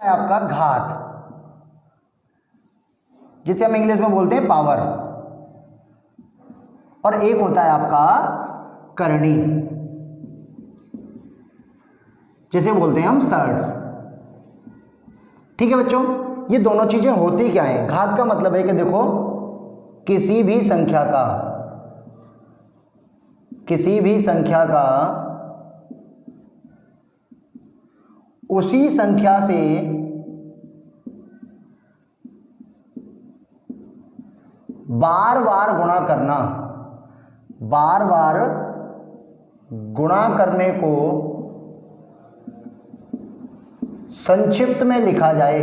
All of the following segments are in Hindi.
है आपका घात, जिसे हम इंग्लिश में बोलते हैं पावर, और एक होता है आपका करणी, जिसे बोलते हैं हम सर्ड्स। ठीक है बच्चों, ये दोनों चीजें होती क्या है? घात का मतलब है कि देखो किसी भी संख्या का उसी संख्या से बार बार गुणा करने को संक्षिप्त में लिखा जाए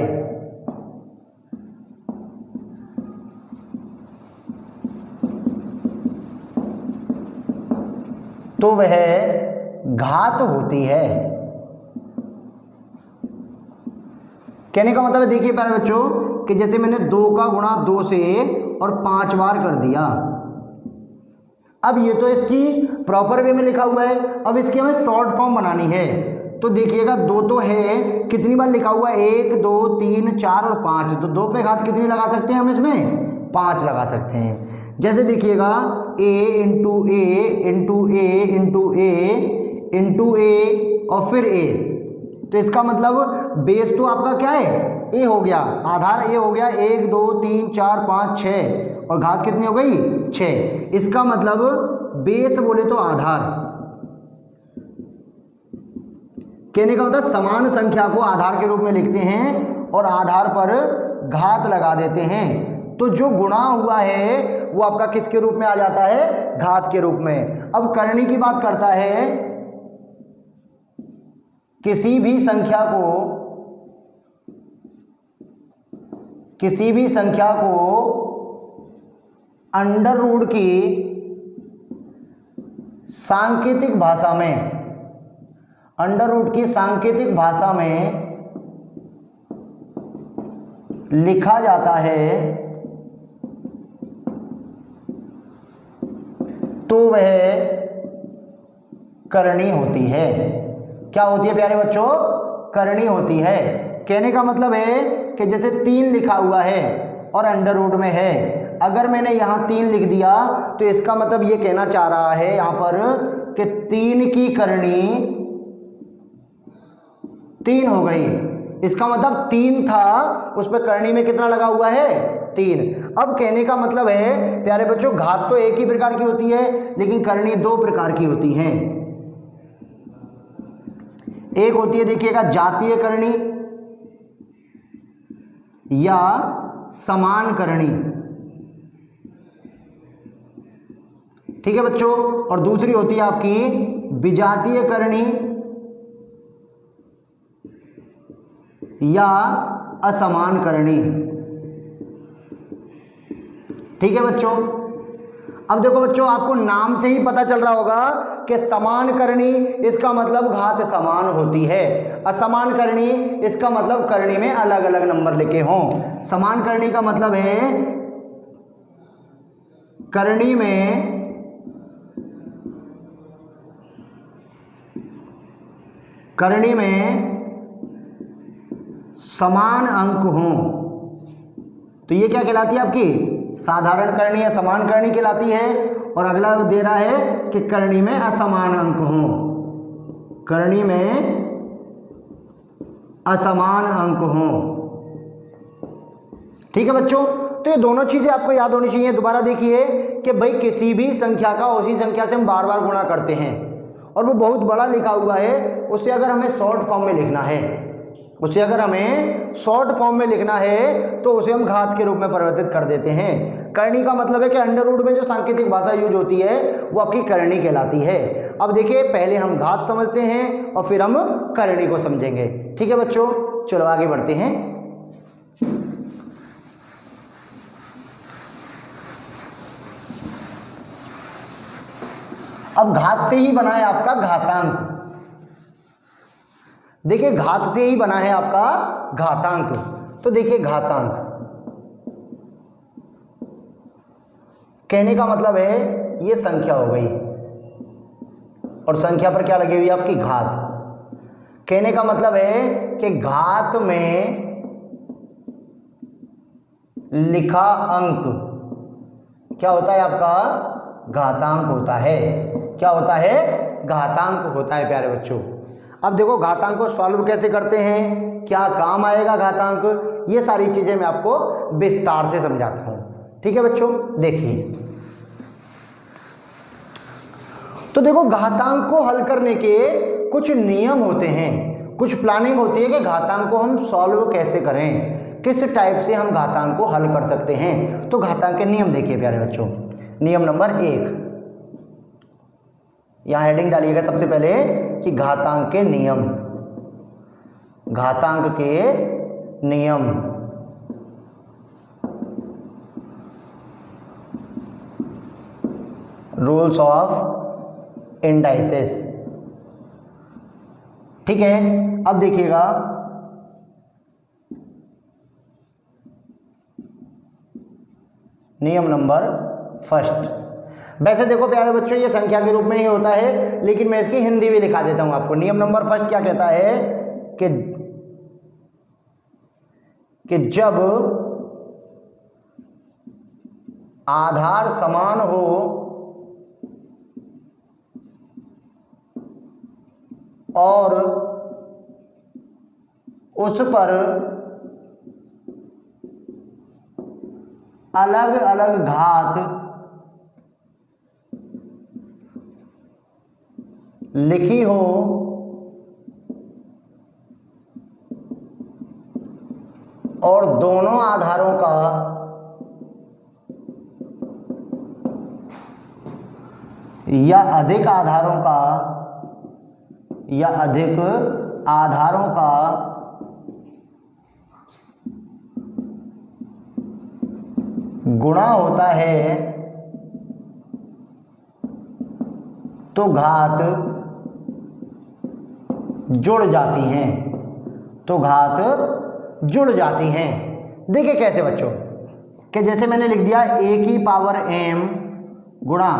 तो वह घात होती है। कहने का मतलब है, देखिए प्यारे बच्चों, कि जैसे मैंने 2 का गुणा 2 से और 5 बार कर दिया। अब ये तो इसकी प्रॉपर वे में लिखा हुआ है, अब इसकी हमें शॉर्ट फॉर्म बनानी है। तो देखिएगा 2 तो है, कितनी बार लिखा हुआ है? 1 2 3 4 और 5, तो 2 पे घात कितनी लगा सकते हैं हम? इसमें 5 लगा सकते हैं। जैसे देखिएगा a into a into a into a into a और फिर a, तो इसका मतलब बेस तो आपका क्या है? a हो गया, आधार a हो गया। 1 2 3 4 5 6 और घात कितनी हो गई? 6। इसका मतलब बेस बोले तो आधार। कहने का मतलब समान संख्या को आधार के रूप में लिखते हैं और आधार पर घात लगा देते हैं। तो जो गुणा हुआ है वो आपका किसके रूप में आ जाता है? घात के रूप में। अब करणी की बात करता है, किसी भी संख्या को अंडर रूट की सांकेतिक भाषा में लिखा जाता है तो वह करणी होती है। क्या होती है प्यारे बच्चों? करणी होती है। कहने का मतलब है कि जैसे 3 लिखा हुआ है और अंडर रूट में है, अगर मैंने यहां 3 लिख दिया तो इसका मतलब ये कहना चाह रहा है यहां पर कि 3 की करणी 3 हो गई। इसका मतलब 3 था, उस पर करणी में कितना लगा हुआ है? 3। अब कहने का मतलब है प्यारे बच्चों, घात तो एक ही प्रकार की होती है लेकिन करणी 2 प्रकार की होती हैं। एक होती है देखिएगा जातीय करणी या समान करणी। ठीक है बच्चों, और दूसरी होती है आपकी विजातीय करणी या असमान करणी। ठीक है बच्चों, अब देखो बच्चों, आपको नाम से ही पता चल रहा होगा कि समान करणी इसका मतलब घात समान होती है, असमान करणी इसका मतलब करणी में अलग अलग नंबर लिखे हों। समान करणी का मतलब है करणी में समान अंक हों, तो ये क्या कहलाती है आपकी? साधारण करणी या समान करणी कहलाती है। और अगला दे रहा है कि करणी में असमान अंक हों, करणी में असमान अंक हों। ठीक है बच्चों, तो ये दोनों चीजें आपको याद होनी चाहिए। दोबारा देखिए कि भाई किसी भी संख्या का उसी संख्या से हम बार बार गुणा करते हैं और वो बहुत बड़ा लिखा हुआ है, उसे अगर हमें शॉर्ट फॉर्म में लिखना है तो उसे हम घात के रूप में परिवर्तित कर देते हैं। करणी का मतलब है कि अंडर रूट में जो सांकेतिक भाषा यूज होती है वो आपकी करणी कहलाती है। अब देखिए, पहले हम घात समझते हैं और फिर हम करणी को समझेंगे। ठीक है बच्चों, चलो आगे बढ़ते हैं। अब घात से ही बना है आपका घातांक। देखिए, घात से ही बना है आपका घातांक। तो देखिए, घातांक कहने का मतलब है ये संख्या हो गई और संख्या पर क्या लगी हुई है आपकी? घात। कहने का मतलब है कि घात में लिखा अंक क्या होता है आपका, घातांक होता है। क्या होता है, घातांक होता है प्यारे बच्चों। अब देखो घातांक को सॉल्व कैसे करते हैं, क्या काम आएगा घातांक, ये सारी चीजें मैं आपको विस्तार से समझाता हूं। ठीक है बच्चों, देखिए तो देखो घातांक को हल करने के कुछ नियम होते हैं, कुछ प्लानिंग होती है कि घातांक को हम सॉल्व कैसे करें, किस टाइप से हम घातांक को हल कर सकते हैं। तो घातांक के नियम देखिए प्यारे बच्चों। नियम नंबर 1, यहां हेडिंग डालिएगा सबसे पहले कि घातांक के नियम। घातांक के नियम, रूल्स ऑफ इंडाइसेस। ठीक है, अब देखिएगा नियम नंबर 1। वैसे देखो प्यारे बच्चों ये संख्या के रूप में ही होता है, लेकिन मैं इसकी हिंदी भी दिखा देता हूं आपको। नियम नंबर 1 क्या कहता है कि जब आधार समान हो और उस पर अलग अलग घात लिखी हो और दोनों आधारों का या अधिक आधारों का गुणा होता है तो घात जुड़ जाती हैं। देखिए कैसे बच्चों, कि जैसे मैंने लिख दिया a की पावर m गुणा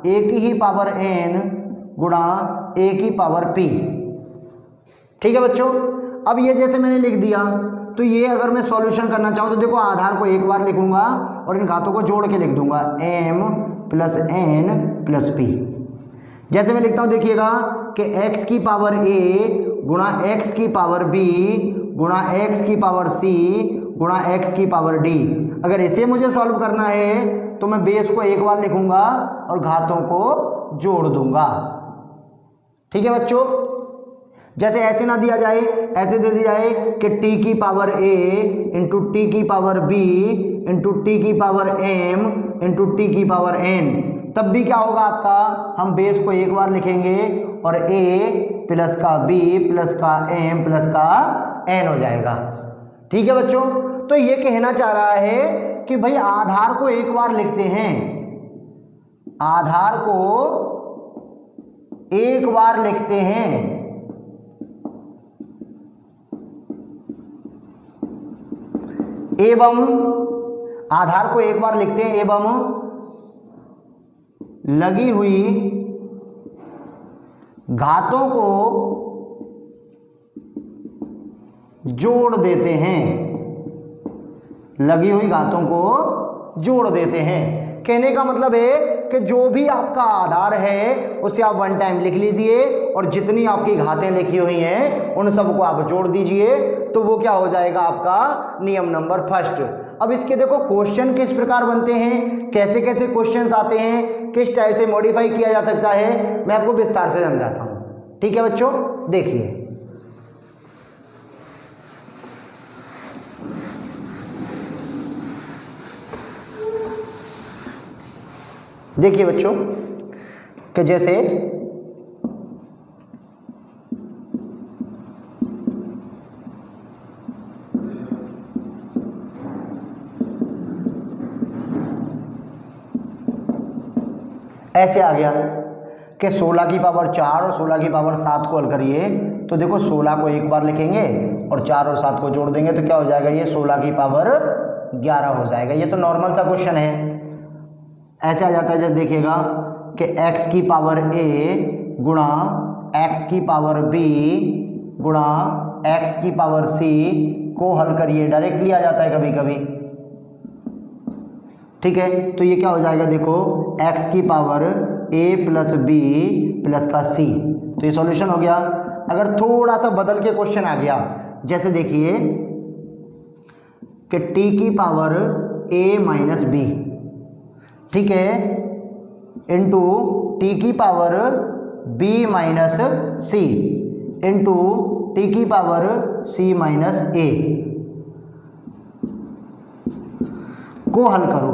a की पावर n गुणा a की पावर p। ठीक है बच्चों, अब ये जैसे मैंने लिख दिया तो ये अगर मैं सॉल्यूशन करना चाहूँ तो देखो आधार को एक बार लिखूंगा और इन घातों को जोड़ के लिख दूंगा m plus n plus p। जैसे मैं लिखता हूँ देखिएगा कि x की पावर a गुणा x की पावर b गुणा x की पावर c गुणा x की पावर d। अगर इसे मुझे सॉल्व करना है तो मैं बेस को एक बार लिखूंगा और घातों को जोड़ दूंगा। ठीक है बच्चों, जैसे ऐसे ना दिया जाए, ऐसे दे दिया जाए कि t की पावर a इंटू टी की पावर b इंटू टी की पावर m इंटू टी की पावर n, तब भी क्या होगा आपका, हम बेस को एक बार लिखेंगे और a प्लस का b प्लस का m प्लस का n हो जाएगा। ठीक है बच्चों, तो ये कहना चाह रहा है कि भाई आधार को एक बार लिखते हैं, आधार को एक बार लिखते हैं एवं आधार को एक बार लिखते हैं एवं लगी हुई घातों को जोड़ देते हैं। लगी हुई घातों को जोड़ देते हैं, कहने का मतलब है कि जो भी आपका आधार है उसे आप वन टाइम लिख लीजिए और जितनी आपकी घातें लिखी हुई हैं उन सबको आप जोड़ दीजिए, तो वो क्या हो जाएगा आपका नियम नंबर 1। अब इसके देखो क्वेश्चन किस प्रकार बनते हैं, कैसे कैसे क्वेश्चंस आते हैं, किस टाइप से मॉडिफाई किया जा सकता है, मैं आपको विस्तार से समझाता हूं। ठीक है बच्चों, देखिए देखिए बच्चों कि जैसे ऐसे आ गया कि 16 की पावर 4 और 16 की पावर 7 को हल करिए, तो देखो 16 को एक बार लिखेंगे और 4 और 7 को जोड़ देंगे तो क्या हो जाएगा, ये 16 की पावर 11 हो जाएगा। ये तो नॉर्मल सा क्वेश्चन है। ऐसे आ जाता है जैसे देखिएगा कि x की पावर a गुणा x की पावर b गुणा x की पावर c को हल करिए, डायरेक्टली आ जाता है कभी कभी, ठीक है। तो ये क्या हो जाएगा, देखो x की power a plus B plus का c, तो ये सॉल्यूशन हो गया। अगर थोड़ा सा बदल के क्वेश्चन आ गया, जैसे देखिए कि t की पावर a माइनस बी, ठीक है, इंटू टी की पावर b माइनस सी इंटू टी की पावर c माइनस a को हल करो।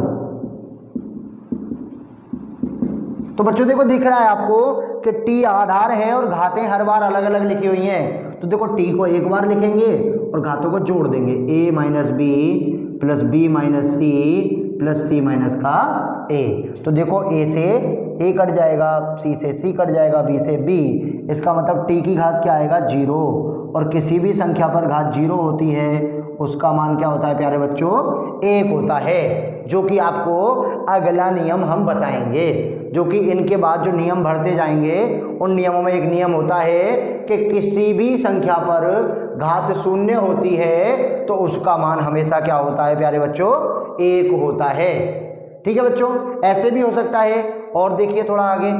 तो बच्चों देखो दिख रहा है आपको कि t आधार है और घातें हर बार अलग अलग लिखी हुई हैं। तो देखो t को एक बार लिखेंगे और घातों को जोड़ देंगे, a minus B plus B minus C plus C minus का a। तो देखो a से a कट जाएगा, c से c कट जाएगा, b से b, इसका मतलब t की घात क्या आएगा, 0। और किसी भी संख्या पर घात 0 होती है उसका मान क्या होता है प्यारे बच्चों, 1 होता है, जो कि आपको अगला नियम हम बताएंगे, जो कि इनके बाद जो नियम बढ़ते जाएंगे उन नियमों में एक नियम होता है कि किसी भी संख्या पर घात 0 होती है तो उसका मान हमेशा क्या होता है प्यारे बच्चों, 1 होता है। ठीक है बच्चों, ऐसे भी हो सकता है। और देखिए थोड़ा आगे,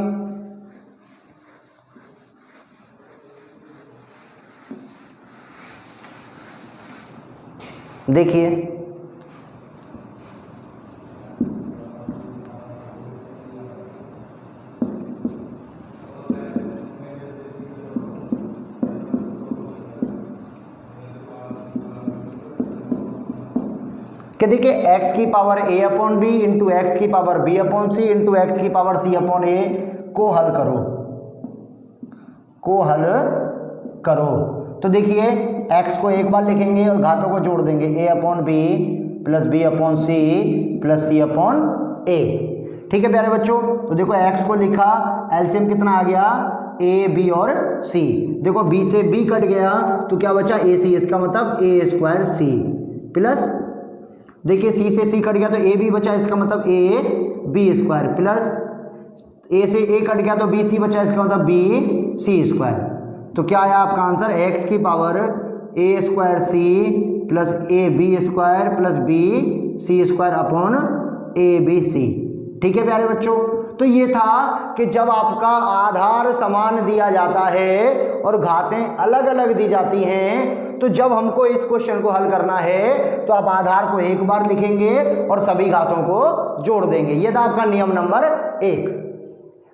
देखिए कि देखिए x की power a upon B into X की power b upon C into X की पावर c अपॉन a को हल करो, को हल करो। तो देखिए x को एक बार लिखेंगे और घातों को जोड़ देंगे, a upon B plus B upon C plus C upon a। ठीक है प्यारे बच्चों, तो देखो x को लिखा, एलसीएम कितना आ गया, a b और c। देखो b से b कट गया तो क्या बचा, a c, इसका मतलब a स्क्वायर c प्लस, देखिए c से c कट गया तो a b बचा, इसका मतलब a b square plus a से a कट गया तो b c बचा, इसका मतलब b c स्क्वायर। तो क्या आया आपका आंसर, x की power a square c plus a b square plus b c square upon a b c। ठीक है प्यारे बच्चों, तो ये था कि जब आपका आधार समान दिया जाता है और घातें अलग अलग दी जाती हैं, तो जब हमको इस क्वेश्चन को हल करना है तो आप आधार को एक बार लिखेंगे और सभी घातों को जोड़ देंगे। ये था आपका नियम नंबर 1।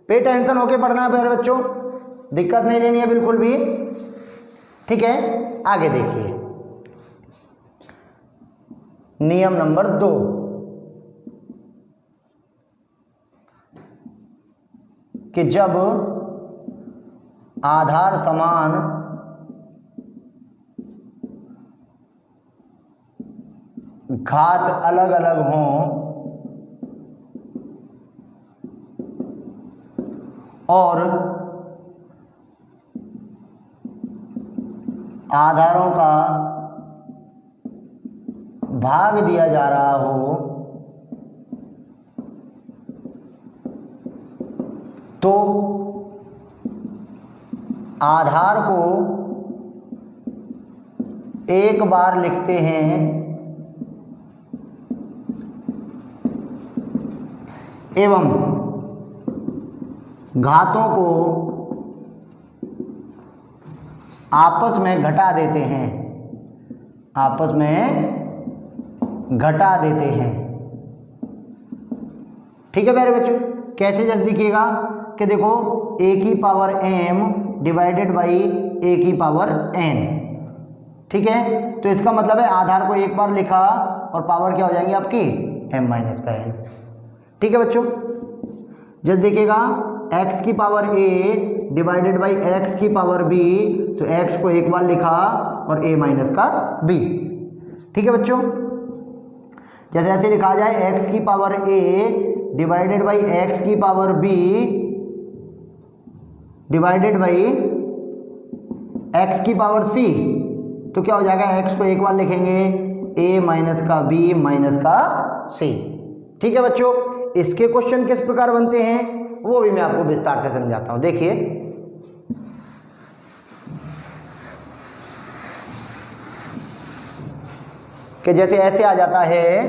पे टेंशन होके पढ़ना है प्यारे बच्चों, दिक्कत नहीं लेनी है बिल्कुल भी। ठीक है, आगे देखिए नियम नंबर 2, कि जब आधार समान घात अलग अलग हों और आधारों का भाग दिया जा रहा हो तो आधार को एक बार लिखते हैं एवं घातों को आपस में घटा देते हैं, आपस में घटा देते हैं। ठीक है प्यारे बच्चों, कैसे जैसे देखिएगा कि देखो a की power m divided by a की पावर n। ठीक है, तो इसका मतलब है आधार को एक बार लिखा और पावर क्या हो जाएंगी आपकी, m माइनस का n। ठीक है बच्चों, जैसे देखिएगा x की power a divided by x की पावर b, तो x को एक बार लिखा और a माइनस का b। ठीक है बच्चों, जैसे ऐसे लिखा जाए x की power a divided by x की power b divided by x की पावर c, तो क्या हो जाएगा, x को एक बार लिखेंगे a माइनस का b माइनस का c। ठीक है बच्चों, इसके क्वेश्चन किस प्रकार बनते हैं वो भी मैं आपको विस्तार से समझाता हूं। देखिए कि जैसे ऐसे आ जाता है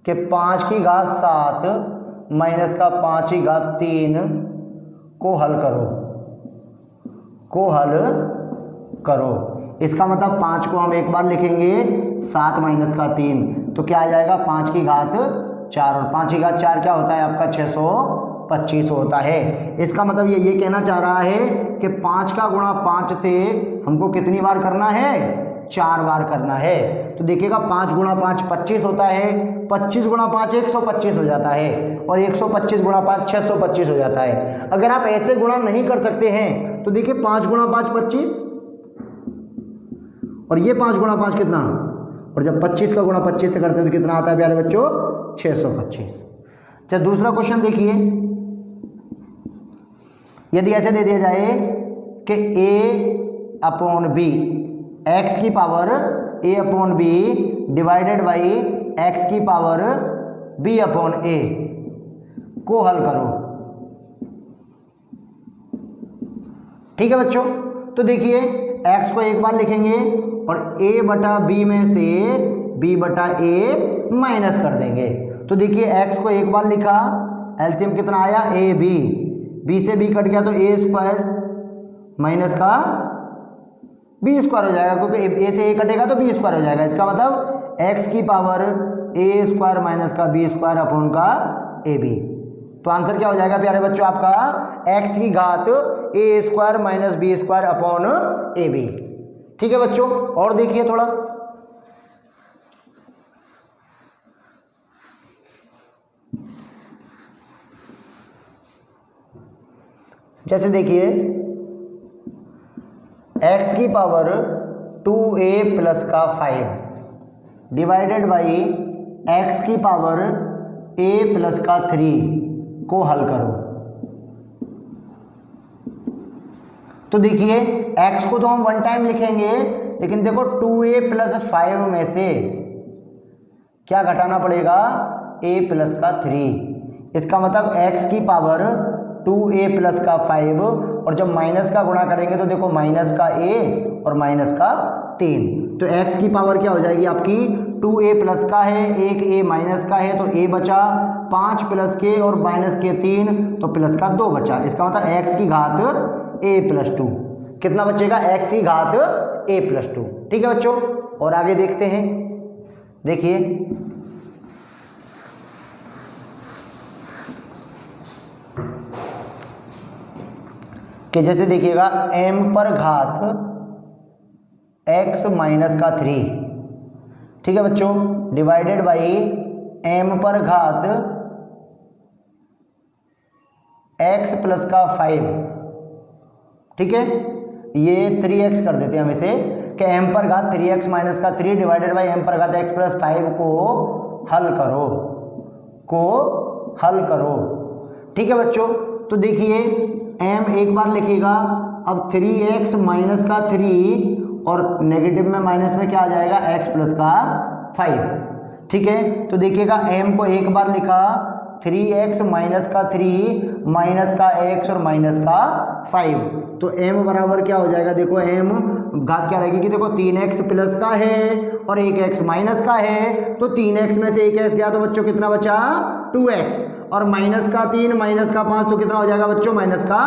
कि 5 की घात 7 माइनस का 5 की घात 3 को हल करो। इसका मतलब 5 को हम एक बार लिखेंगे 7 माइनस का 3, तो क्या आ जाएगा 5 की घात 4, और 5 की घात 4 क्या होता है आपका 625 होता है। इसका मतलब ये कहना चाह रहा है कि 5 का गुणा 5 से हमको कितनी बार करना है, 4 बार करना है। तो देखिएगा 5 गुणा 5 25 होता है, 25 गुणा 5 125 हो जाता है, और 125 गुणा 5 625 हो जाता है। अगर आप ऐसे गुणा नहीं कर सकते हैं तो देखिए 5 गुणा 5 25, और ये 5 गुणा 5 कितना, और जब 25 का गुणा 25 से करते हैं तो कितना आता है प्यारे बच्चों, 625। अच्छा दूसरा क्वेश्चन देखिए, यदि ऐसे दे दिया जाए कि a अपॉन b, x की power a upon b divided by x की पावर b अपॉन a को हल करो। ठीक है बच्चों, तो देखिए x को एक बार लिखेंगे और a बटा b में से b बटा a माइनस कर देंगे। तो देखिए x को एक बार लिखा, एलसीएम कितना आया ab, b से b कट गया तो a स्क्वायर माइनस का b स्क्वायर हो जाएगा, क्योंकि a से a कटेगा तो b स्क्वायर हो जाएगा। इसका मतलब x की पावर a स्क्वायर माइनस का b स्क्वायर अपॉन का ab। तो आंसर क्या हो जाएगा प्यारे बच्चों आपका, x की घात a square minus b square upon ab। ठीक है बच्चों, और देखिए थोड़ा, जैसे देखिए x की पावर 2a प्लस का 5 डिवाइडेड बाई x की पावर a प्लस का 3 को हल करो। तो देखिए x को तो हम वन टाइम लिखेंगे, लेकिन देखो 2a प्लस 5 में से क्या घटाना पड़ेगा, a प्लस का 3। इसका मतलब x की पावर 2a प्लस का 5, और जब माइनस का गुणा करेंगे तो देखो माइनस का a और माइनस का 3, तो x की पावर क्या हो जाएगी आपकी, 2a प्लस का है, एक a माइनस का है, तो a बचा 5 प्लस के और माइनस के 3, तो प्लस का 2 बचा। इसका मतलब x की घात a प्लस 2 कितना बचेगा, x की घात a प्लस 2। ठीक है बच्चों, और आगे देखते हैं। देखिए कि जैसे देखिएगा m पर घात x माइनस का 3, ठीक है बच्चों, डिवाइडेड बाई m पर घात x प्लस का 5। ठीक है, ये 3x कर देते हैं हम इसे, कि m पर घात 3x माइनस का 3 डिवाइडेड बाई m पर घात x प्लस 5 को हल करो। ठीक है बच्चों, तो देखिए m एक बार लिखेगा, अब 3x माइनस का 3 और नेगेटिव में माइनस में क्या आ जाएगा, x प्लस का 5। ठीक है, तो देखिएगा m को एक बार लिखा, 3x माइनस का 3 माइनस का x और माइनस का 5, तो m बराबर क्या हो जाएगा, देखो m घात क्या रहेगी कि देखो 3x प्लस का है और 1x माइनस का है, तो 3x में से 1x गया तो बच्चों कितना बचा, 2x, और माइनस का 3 माइनस का 5 तो कितना हो जाएगा बच्चों, माइनस का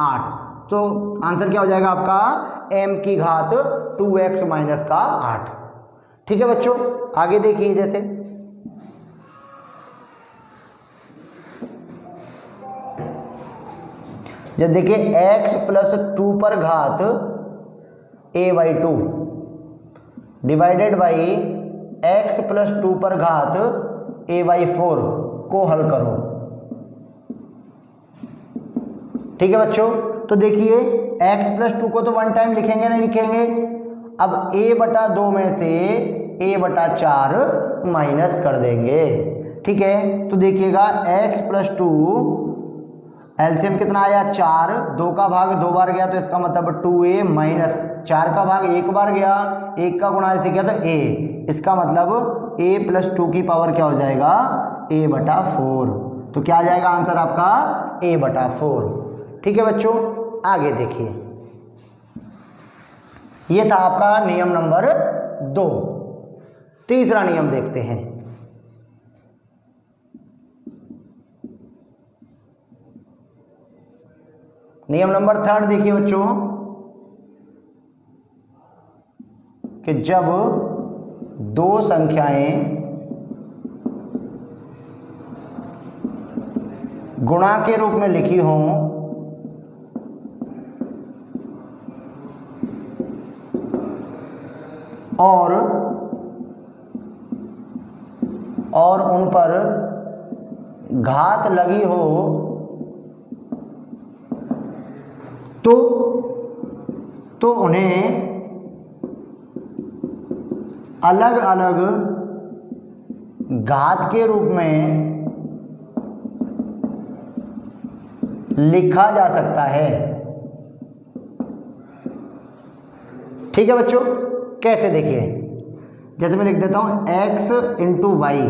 8। तो आंसर क्या हो जाएगा आपका, m की घात 2x माइनस का 8। ठीक है बच्चों, आगे देखिए, जैसे देखिए x प्लस 2 पर घात a by 2 divided by x plus 2 पर घात a बाई 4 को हल करो। ठीक है बच्चों, तो देखिए x प्लस 2 को तो वन टाइम लिखेंगे, नहीं लिखेंगे, अब a बटा 2 में से a बटा 4 माइनस कर देंगे। ठीक है, तो देखिएगा x प्लस 2 एलसीएम कितना आया, 4, 2 का भाग 2 बार गया तो इसका मतलब 2a माइनस 4 का भाग 1 बार गया, 1 का गुणा ऐसे किया तो a, इसका मतलब a प्लस 2 की पावर क्या हो जाएगा, a बटा 4। तो क्या आ जाएगा आंसर आपका, a बटा 4। ठीक है बच्चों, आगे देखिए, ये था आपका नियम नंबर 2। तीसरा नियम देखते हैं। नियम नंबर 3 देखिए बच्चों कि जब दो संख्याएं गुणा के रूप में लिखी हों और उन पर घात लगी हो तो उन्हें अलग अलग घात के रूप में लिखा जा सकता है। ठीक है बच्चों, कैसे देखिए, जैसे मैं लिख देता हूं x इंटू वाई,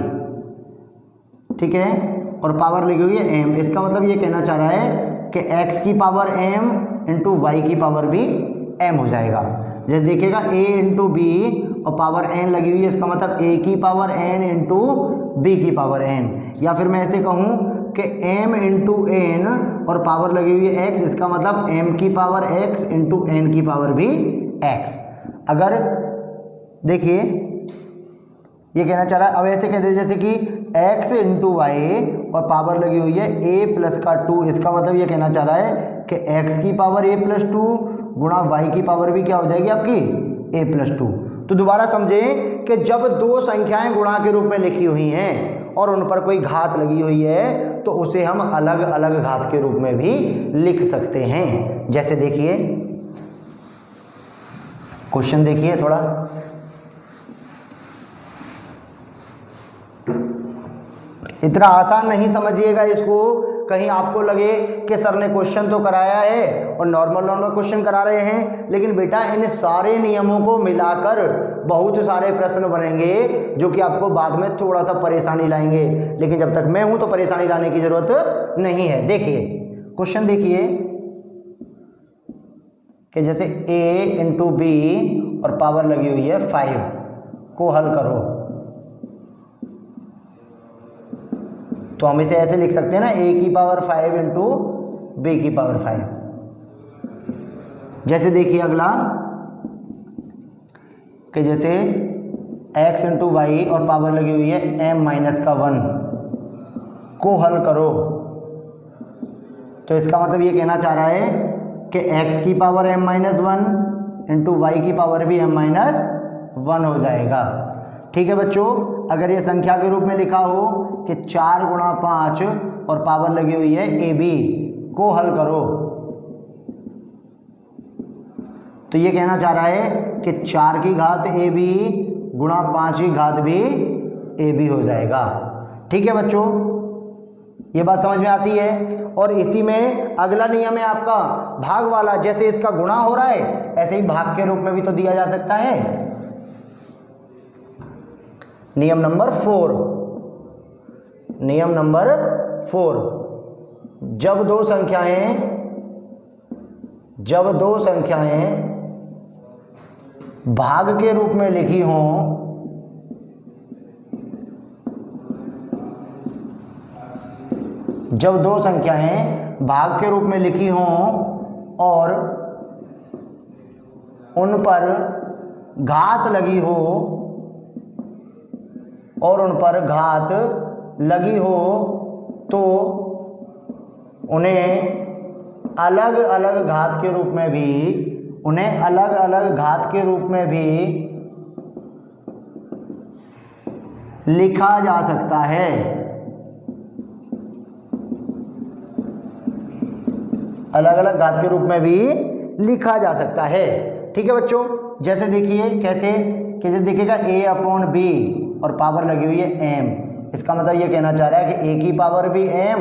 ठीक है, और पावर लिखी हुई है m। इसका मतलब ये कहना चाह रहा है कि x की पावर m इंटू वाई की पावर भी m हो जाएगा। जैसे देखिएगा a इंटू बी और पावर n लगी हुई है, इसका मतलब a की पावर n इंटू बी की पावर n। या फिर मैं ऐसे कहूँ कि m इंटू n और पावर लगी हुई है x, इसका मतलब m की पावर x इंटू n की पावर भी x। अगर देखिए ये कहना चाह रहा है, अब ऐसे कहते हैं जैसे कि x इंटू वाई और पावर लगी हुई है a प्लस का 2, इसका मतलब ये कहना चाह रहा है कि x की पावर a प्लस 2 गुणा y की पावर भी क्या हो जाएगी आपकी a प्लस 2। तो दोबारा समझें कि जब दो संख्याएं गुणा के रूप में लिखी हुई हैं और उन पर कोई घात लगी हुई है तो उसे हम अलग अलग घात के रूप में भी लिख सकते हैं। जैसे देखिए क्वेश्चन देखिए थोड़ा, इतना आसान नहीं समझिएगा इसको, कहीं आपको लगे कि सर ने क्वेश्चन तो कराया है और नॉर्मल क्वेश्चन करा रहे हैं, लेकिन बेटा इन सारे नियमों को मिलाकर बहुत सारे प्रश्न बनेंगे जो कि आपको बाद में थोड़ा सा परेशानी लाएंगे, लेकिन जब तक मैं हूं तो परेशानी लाने की जरूरत नहीं है। देखिए क्वेश्चन देखिए कि जैसे a इंटू बी और पावर लगी हुई है 5 को हल करो, तो हम इसे ऐसे लिख सकते हैं ना, a की पावर 5 इंटू बी की पावर 5। जैसे देखिए अगला कि जैसे x इंटू वाई और पावर लगी हुई है m माइनस का 1 को हल करो, तो इसका मतलब ये कहना चाह रहा है कि x की power m minus 1 into Y की पावर भी m माइनस 1 हो जाएगा। ठीक है बच्चों, अगर ये संख्या के रूप में लिखा हो कि 4 गुणा 5 और पावर लगी हुई है ए बी को हल करो, तो ये कहना चाह रहा है कि 4 की घात ए बी गुणा 5 की घात भी ए बी हो जाएगा। ठीक है बच्चों, ये बात समझ में आती है। और इसी में अगला नियम है आपका भाग वाला, जैसे इसका गुणा हो रहा है ऐसे ही भाग के रूप में भी तो दिया जा सकता है। नियम नंबर 4, नियम नंबर 4, जब दो संख्याएं भाग के रूप में लिखी हों जब दो संख्याएं भाग के रूप में लिखी हों और उन पर घात लगी हो तो उन्हें अलग अलग घात के रूप में भी लिखा जा सकता है। अलग अलग घात के रूप में भी लिखा जा सकता है। ठीक है बच्चों, जैसे देखिए कैसे, कैसे देखिएगा a अपॉन b और पावर लगी हुई है m, इसका मतलब ये कहना चाह रहा है कि a की पावर भी m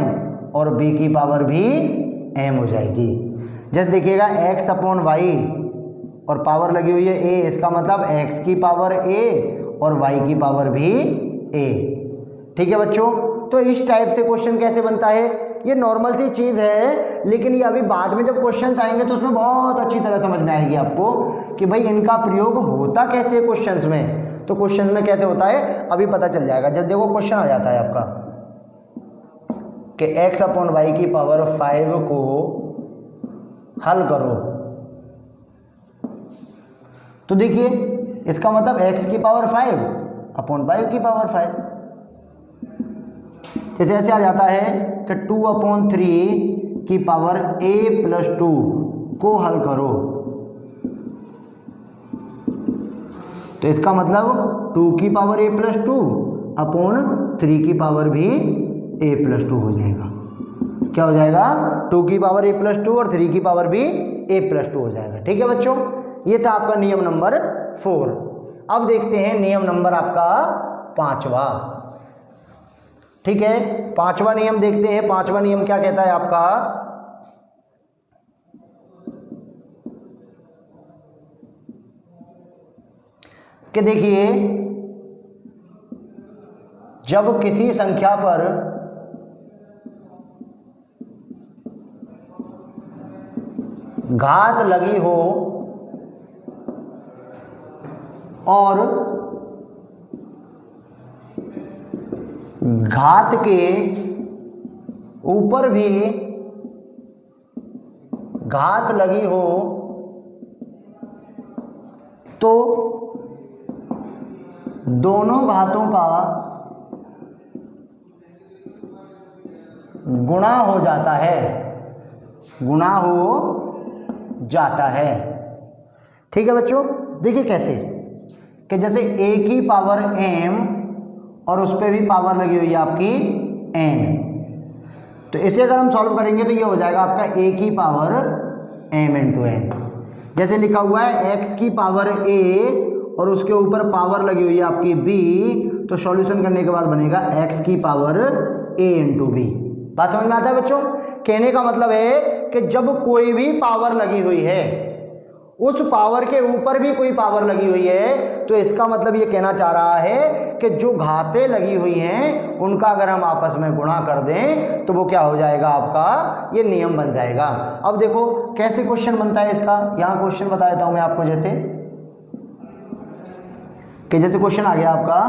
और b की पावर भी m हो जाएगी। जैसे देखिएगा x अपॉन वाई और पावर लगी हुई है a, इसका मतलब x की पावर a और y की पावर भी a। ठीक है बच्चों, तो इस टाइप से क्वेश्चन कैसे बनता है ये नॉर्मल सी चीज़ है, लेकिन ये अभी बाद में जब क्वेश्चंस आएंगे तो उसमें बहुत अच्छी तरह समझ में आएगी आपको कि भाई इनका प्रयोग होता कैसे है क्वेश्चंस में। तो क्वेश्चन में कैसे होता है अभी पता चल जाएगा। जब देखो क्वेश्चन आ जाता है आपका कि x/y की पावर 5 को हल करो, तो देखिए इसका मतलब x की पावर 5/5 की पावर 5, जैसे ऐसे आ जाता है कि 2/3 की पावर a+2 को हल करो, तो इसका मतलब 2 की पावर a+2/3 की पावर भी a+2 हो जाएगा। क्या हो जाएगा? 2 की पावर a+2 और 3 की पावर भी a+2 हो जाएगा। ठीक है बच्चों, ये था आपका नियम नंबर 4। अब देखते हैं नियम नंबर आपका 5वां। ठीक है, 5वां नियम देखते हैं। 5वां नियम क्या कहता है आपका कि देखिए जब किसी संख्या पर घात लगी हो और घात के ऊपर भी घात लगी हो तो दोनों घातों का गुणा हो जाता है, गुणा हो जाता है। ठीक है बच्चों, देखिए कैसे कि जैसे a की पावर m और उस पर भी पावर लगी हुई है आपकी n, तो इसे अगर हम सॉल्व करेंगे तो ये हो जाएगा आपका a की पावर m इंटू n। जैसे लिखा हुआ है x की पावर a और उसके ऊपर पावर लगी हुई है आपकी b, तो सॉल्यूशन करने के बाद बनेगा x की पावर a इंटू b। बात समझ में आता है बच्चों? कहने का मतलब है कि जब कोई भी पावर लगी हुई है, उस पावर के ऊपर भी कोई पावर लगी हुई है, तो इसका मतलब ये कहना चाह रहा है कि जो घातें लगी हुई हैं उनका अगर हम आपस में गुणा कर दें तो वो क्या हो जाएगा आपका, ये नियम बन जाएगा। अब देखो कैसे क्वेश्चन बनता है इसका, यहाँ क्वेश्चन बता देता हूं मैं आपको। जैसे क्वेश्चन आ गया आपका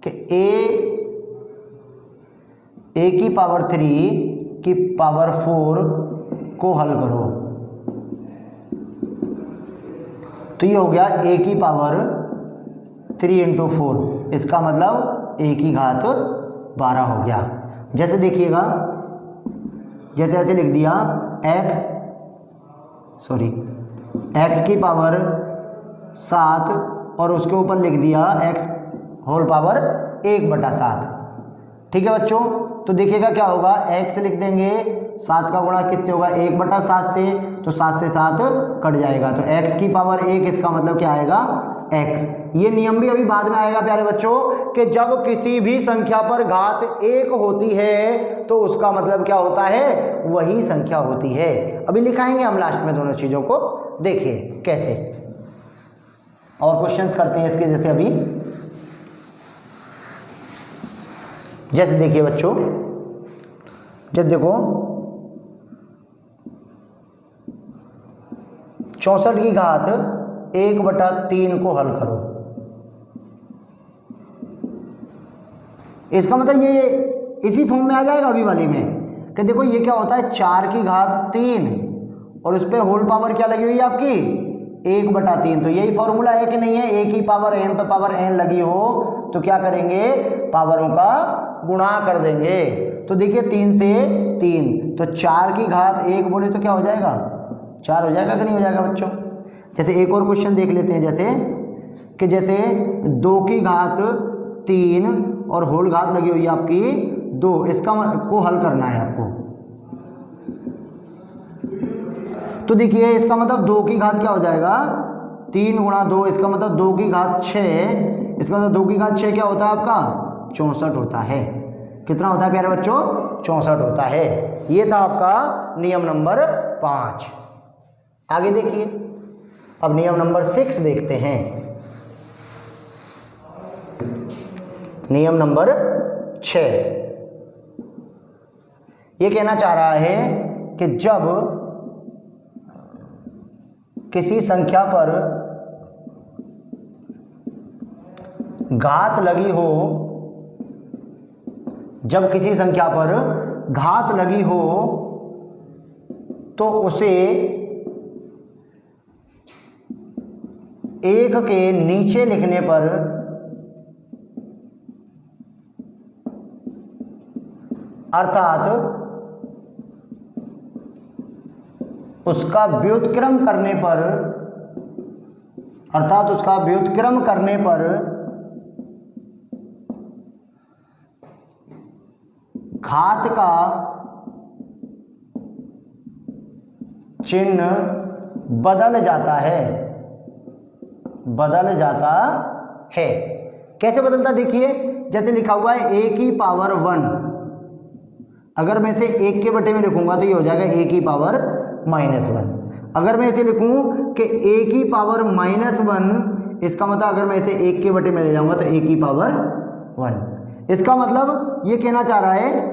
कि a की पावर 3 की पावर 4 को हल करो, तो ये हो गया a की पावर 3 इंटू 4, इसका मतलब a की घात 12 हो गया। जैसे देखिएगा, जैसे ऐसे लिख दिया x की पावर 7 और उसके ऊपर लिख दिया x होल पावर 1/7। ठीक है बच्चों, तो देखिएगा क्या होगा, x लिख देंगे, 7 का गुणा किससे होगा, 1/7 से, तो 7 से 7 कट जाएगा, तो x की पावर 1, इसका मतलब क्या आएगा x। ये नियम भी अभी बाद में आएगा प्यारे बच्चों कि जब किसी भी संख्या पर घात 1 होती है तो उसका मतलब क्या होता है, वही संख्या होती है। अभी लिखाएंगे हम लास्ट में दोनों चीजों को, देखिए कैसे। और क्वेश्चंस करते हैं इसके, जैसे अभी जैसे देखिए बच्चों, जैसे देखो 64 की घात 1/3 को हल करो, इसका मतलब ये इसी फॉर्म में आ जाएगा अभी वाली में कि देखो ये क्या होता है, 4 की घात 3 और उस पर होल पावर क्या लगी हुई है आपकी 1/3, तो यही फॉर्मूला है कि नहीं है, a की पावर m पे पावर n लगी हो तो क्या करेंगे, पावरों का गुणा कर देंगे। तो देखिए 3 से 3, तो 4 की घात 1 बोले तो क्या हो जाएगा, 4 हो जाएगा कि नहीं हो जाएगा बच्चों। जैसे एक और क्वेश्चन देख लेते हैं, जैसे 2 की घात 3 और होल घात लगी हुई है आपकी 2, इसका को हल करना है आपको। तो देखिए इसका मतलब 2 की घात क्या हो जाएगा, 3 गुणा 2, इसका मतलब 2 की घात 6, इसका मतलब 2 की घात 6 क्या होता है आपका 64 होता है। कितना होता है प्यारे बच्चों, 64 होता है। ये था आपका नियम नंबर 5। आगे देखिए, अब नियम नंबर 6 देखते हैं। नियम नंबर 6, ये कहना चाह रहा है कि जब किसी संख्या पर घात लगी हो, जब किसी संख्या पर घात लगी हो तो उसे एक के नीचे लिखने पर अर्थात उसका व्युत्क्रम करने पर, अर्थात उसका व्युत्क्रम करने पर घात का चिन्ह बदल जाता है, बदल जाता है। कैसे बदलता देखिए, जैसे लिखा हुआ है a की पावर 1, अगर मैं इसे 1 के बटे में लिखूंगा तो ये हो जाएगा a की पावर -1। अगर मैं इसे लिखूं कि a की पावर -1, इसका मतलब अगर मैं इसे 1 के बटे में ले जाऊंगा तो a की पावर 1। इसका मतलब ये कहना चाह रहा है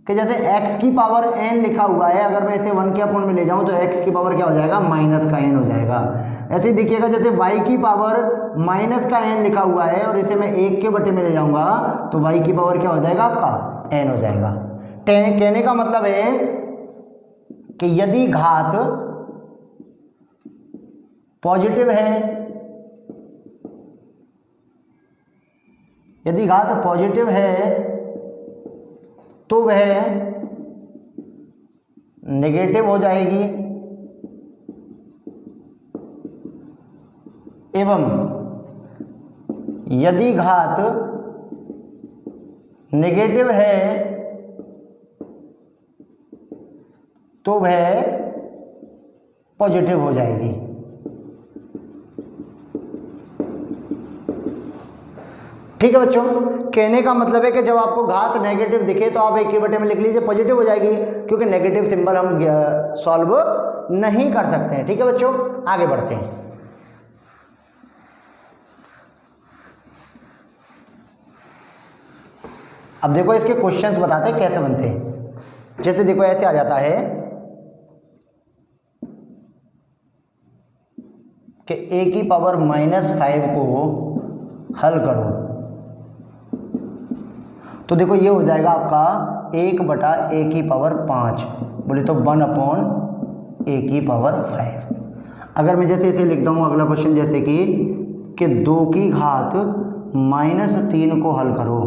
कि जैसे x की पावर n लिखा हुआ है, अगर मैं इसे 1 के अपॉन में ले जाऊं तो x की पावर क्या हो जाएगा, माइनस का n हो जाएगा। ऐसे ही देखिएगा जैसे y की पावर माइनस का n लिखा हुआ है और इसे मैं 1 के बटे में ले जाऊंगा तो y की पावर क्या हो जाएगा, आपका n हो जाएगा। कहने का मतलब है कि यदि घात पॉजिटिव है, यदि घात पॉजिटिव है तो वह नेगेटिव हो जाएगी, एवं यदि घात नेगेटिव है तो वह पॉजिटिव हो जाएगी। ठीक है बच्चों, कहने का मतलब है कि जब आपको घात नेगेटिव दिखे तो आप 1 के बटे में लिख लीजिए, पॉजिटिव हो जाएगी, क्योंकि नेगेटिव सिंबल हम सॉल्व नहीं कर सकते हैं। ठीक है बच्चों, आगे बढ़ते हैं। अब देखो इसके क्वेश्चंस बताते हैं कैसे बनते हैं। जैसे देखो ऐसे आ जाता है कि a की पावर -5 को हल करो, तो देखो ये हो जाएगा आपका 1/a की पावर 5, बोले तो 1/a की पावर 5। अगर मैं जैसे इसे लिखता हूँ अगला क्वेश्चन, जैसे कि 2 की घात -3 को हल करो,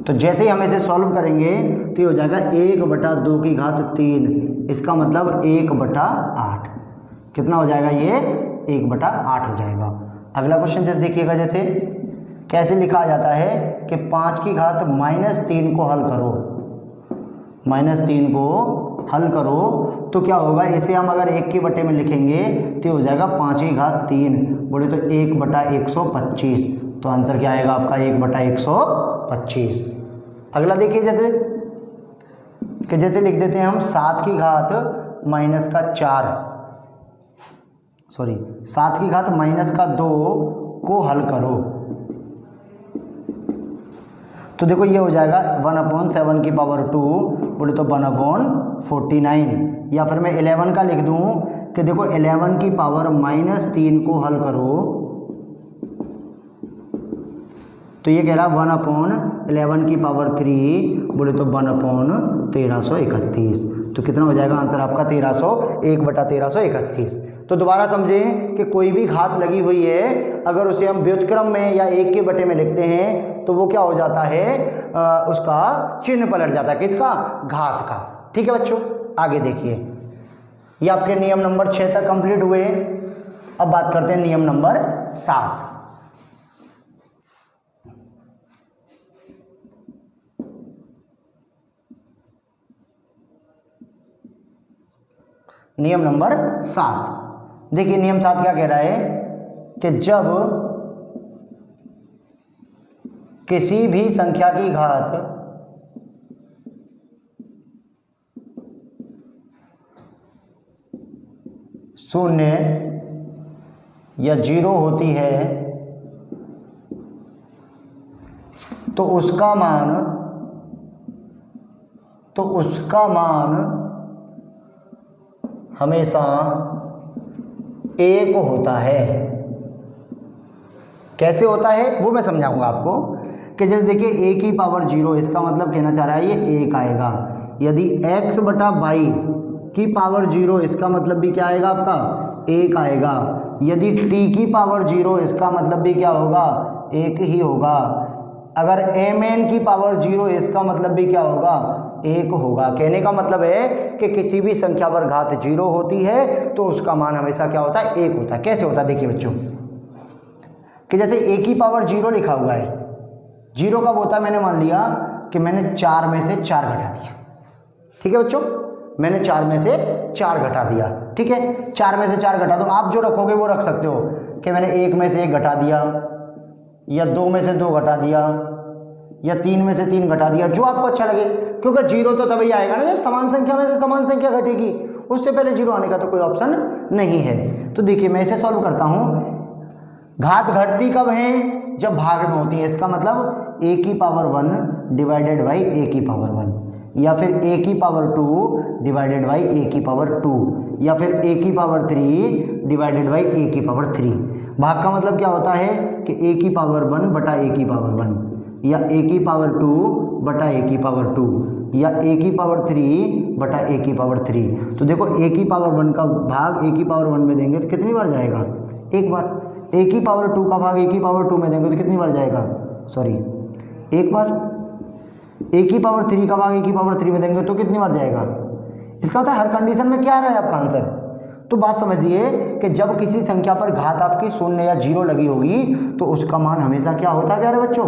तो जैसे ही हम इसे सॉल्व करेंगे तो ये हो जाएगा 1/2 की घात 3, इसका मतलब 1/8। कितना हो जाएगा ये, 1/8 हो जाएगा। अगला क्वेश्चन जैसे देखिएगा, जैसे कैसे लिखा जाता है कि 5 की घात -3 को हल करो, -3 को हल करो, तो क्या होगा, इसे हम अगर 1 के बटे में लिखेंगे तो हो जाएगा 5 की घात 3, बोले तो 1/125। तो आंसर क्या आएगा आपका, 1/125। अगला देखिए जैसे लिख देते हैं हम 7 की घात -2 को हल करो, तो देखो ये हो जाएगा 1/7 की पावर 2, बोले तो 1/49। या फिर मैं 11 का लिख दूं कि देखो 11 की पावर -3 को हल करो, तो ये कह रहा 1/11 की पावर 3, बोले तो 1/1331। तो कितना हो जाएगा आंसर आपका 1/1331। तो दोबारा समझें कि कोई भी घात लगी हुई है, अगर उसे हम व्युत्क्रम में या 1 के बटे में लिखते हैं तो वो क्या हो जाता है, उसका चिन्ह पलट जाता है, किसका, घात का। ठीक है बच्चों, आगे देखिए, ये आपके नियम नंबर 6 तक कंप्लीट हुए। अब बात करते हैं नियम नंबर 7। नियम नंबर 7 देखिए, नियम 7 क्या कह रहा है कि जब किसी भी संख्या की घात शून्य या 0 होती है तो उसका मान हमेशा 1 होता है। कैसे होता है वो मैं समझाऊंगा आपको कि जैसे देखिए a की पावर 0, इसका मतलब कहना चाह रहा है ये 1 आएगा। यदि x बटा बाई की पावर 0, इसका मतलब भी क्या आएगा आपका 1 आएगा। यदि t की पावर 0, इसका मतलब भी क्या होगा 1 ही होगा। अगर mn की पावर 0, इसका मतलब भी क्या होगा 1 होगा। कहने का मतलब है कि किसी भी संख्या पर घात 0 होती है तो उसका मान हमेशा क्या होता है 1 होता है। कैसे होता है देखिए बच्चों कि जैसे a की पावर 0 लिखा हुआ है, 0 कब होता है, मैंने मान लिया कि मैंने 4 में से 4 घटा दिया। ठीक है बच्चों, मैंने 4 में से 4 घटा दिया। ठीक है, 4 में से 4 घटा दो। आप जो रखोगे वो रख सकते हो कि मैंने 1 में से 1 घटा दिया, या 2 में से 2 घटा दिया, या 3 में से 3 घटा दिया, जो आपको अच्छा लगे। क्योंकि 0 तो तभी आएगा ना जब समान संख्या में से समान संख्या घटेगी, उससे पहले 0 आने का तो कोई ऑप्शन नहीं है। तो देखिए मैं इसे सॉल्व करता हूँ। घात घटती कब है, जब भाग में होती है। इसका मतलब a की पावर 1 डिवाइडेड बाई a की पावर 1, या फिर a की पावर 2 डिवाइडेड बाई a की पावर 2, या फिर a की पावर 3 डिवाइडेड बाई a की पावर 3। भाग का मतलब क्या होता है कि a की पावर 1 बटा a की पावर 1, या a की पावर 2 बटा a की पावर 2, या a की पावर 3 बटा a की पावर 3। तो देखो a की पावर 1 का भाग a की पावर 1 में देंगे तो कितनी बार जाएगा, एक बार। a की पावर 2 का भाग a की पावर 2 में देंगे तो कितनी बार जाएगा, सॉरी एक बार। a की पावर 3 का भाग a की पावर 3 में देंगे तो कितनी बार जाएगा। इसका मतलब हर कंडीशन में क्या आ रहा है आपका आंसर। तो बात समझिए कि जब किसी संख्या पर घात आपकी 0 या 0 लगी होगी तो उसका मान हमेशा क्या होता है प्यारे बच्चों,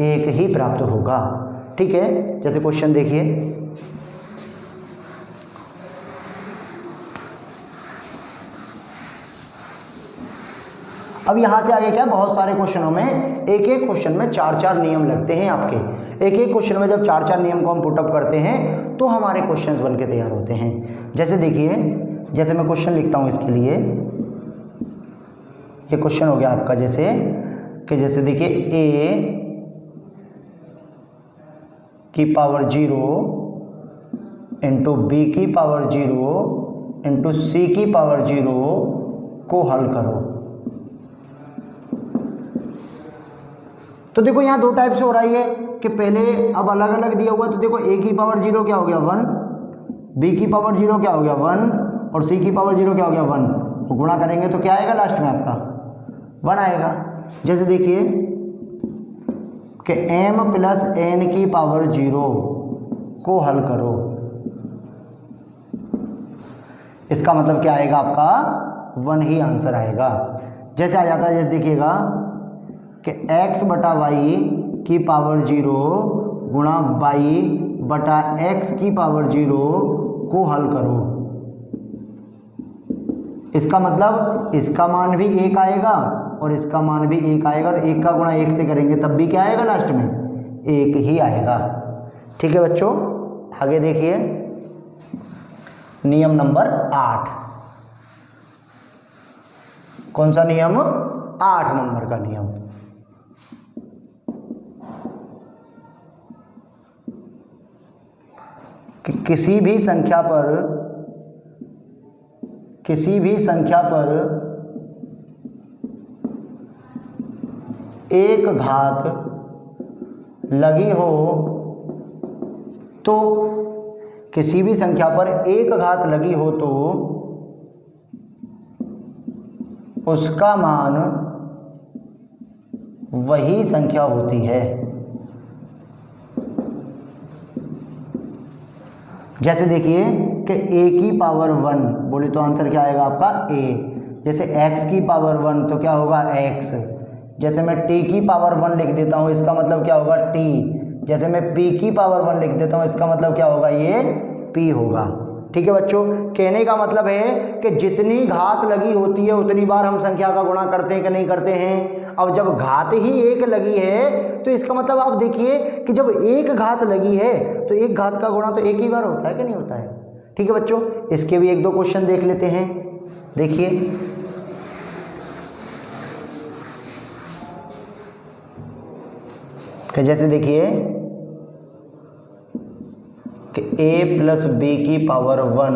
1 ही प्राप्त होगा। ठीक है, जैसे क्वेश्चन देखिए, अब यहाँ से आगे क्या, बहुत सारे क्वेश्चनों में एक एक क्वेश्चन में 4-4 नियम लगते हैं आपके। एक एक क्वेश्चन में जब 4-4 नियम को हम पुटअप करते हैं तो हमारे क्वेश्चंस बन के तैयार होते हैं। जैसे देखिए, जैसे मैं क्वेश्चन लिखता हूँ इसके लिए, ये क्वेश्चन हो गया आपका जैसे कि जैसे देखिए a की पावर 0 इंटू बी की पावर 0 इंटू सी की पावर 0 को हल करो। तो देखो यहाँ 2 टाइप से हो रही है कि पहले अब अलग अलग दिया हुआ। तो देखो a की पावर 0 क्या हो गया 1, b की पावर 0 क्या हो गया 1, और c की पावर 0 क्या हो गया 1। तो गुणा करेंगे तो क्या आएगा लास्ट में आपका 1 आएगा। जैसे देखिए कि m प्लस n की पावर 0 को हल करो, इसका मतलब क्या आएगा आपका 1 ही आंसर आएगा। जैसे आ जाता है, जैसे देखिएगा कि x बटा वाई की पावर 0 गुणा वाई बटा x की पावर 0 को हल करो। इसका मतलब इसका मान भी 1 आएगा और इसका मान भी 1 आएगा, और 1 का गुणा 1 से करेंगे तब भी क्या आएगा लास्ट में 1 ही आएगा। ठीक है बच्चों, आगे देखिए नियम नंबर 8। कौन सा नियम, 8 नंबर का नियम। कि किसी भी संख्या पर एक घात लगी हो तो किसी भी संख्या पर एक घात लगी हो तो उसका मान वही संख्या होती है। जैसे देखिए कि a की पावर 1 बोले तो आंसर क्या आएगा आपका a। जैसे x की पावर 1 तो क्या होगा x। जैसे मैं t की पावर 1 लिख देता हूँ, इसका मतलब क्या होगा t। जैसे मैं p की पावर 1 लिख देता हूँ, इसका मतलब क्या होगा, ये p होगा। ठीक है बच्चों, कहने का मतलब है कि जितनी घात लगी होती है उतनी बार हम संख्या का गुणा करते हैं कि नहीं करते हैं। अब जब घात ही 1 लगी है तो इसका मतलब आप देखिए कि जब एक घात लगी है तो एक घात का गुणा तो 1 ही बार होता है कि नहीं होता है। ठीक है बच्चों, इसके भी 1-2 क्वेश्चन देख लेते हैं। देखिए कि जैसे देखिए कि a प्लस बी की पावर 1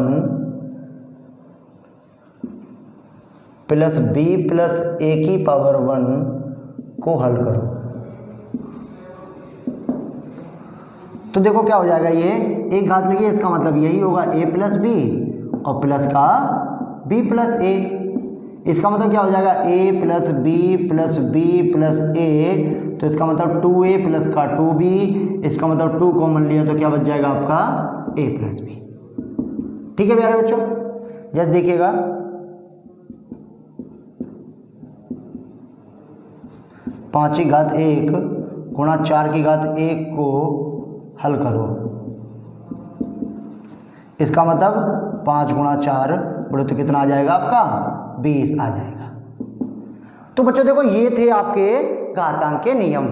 प्लस बी प्लस ए की पावर 1 को हल करो। तो देखो क्या हो जाएगा, ये एक घात लगी, इसका मतलब यही होगा a प्लस बी और प्लस का b प्लस a। इसका मतलब क्या हो जाएगा, a plus B plus a, तो इसका मतलब 2a प्लस का 2b, इसका मतलब 2 कॉमन लिया तो क्या बच जाएगा आपका a प्लस बी। ठीक है प्यारे बच्चों, जैसे देखिएगा 5 की घात 1 गुणा 4 की घात 1 को हल करो। इसका मतलब 5 गुणा 4 बोले तो कितना आ जाएगा आपका 20 आ जाएगा। तो बच्चों देखो ये थे आपके घातांक के नियम।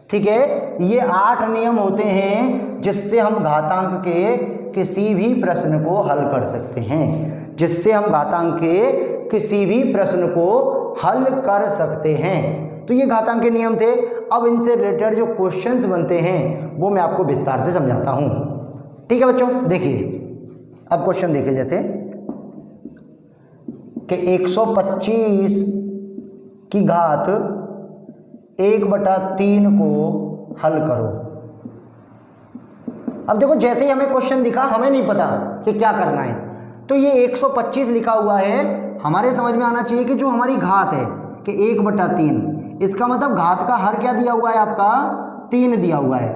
ठीक है, ये 8 नियम होते हैं जिससे हम घातांक के किसी भी प्रश्न को हल कर सकते हैं, जिससे हम घातांक के किसी भी प्रश्न को हल कर सकते हैं। तो ये घातांक के नियम थे। अब इनसे रिलेटेड जो क्वेश्चंस बनते हैं वो मैं आपको विस्तार से समझाता हूँ। ठीक है बच्चों, देखिए अब क्वेश्चन देखिए, जैसे कि 125 की घात 1/3 को हल करो। अब देखो जैसे ही हमें क्वेश्चन दिखा, हमें नहीं पता कि क्या करना है, तो ये 125 लिखा हुआ है, हमारे समझ में आना चाहिए कि जो हमारी घात है कि 1/3, इसका मतलब घात का हर क्या दिया हुआ है आपका 3 दिया हुआ है।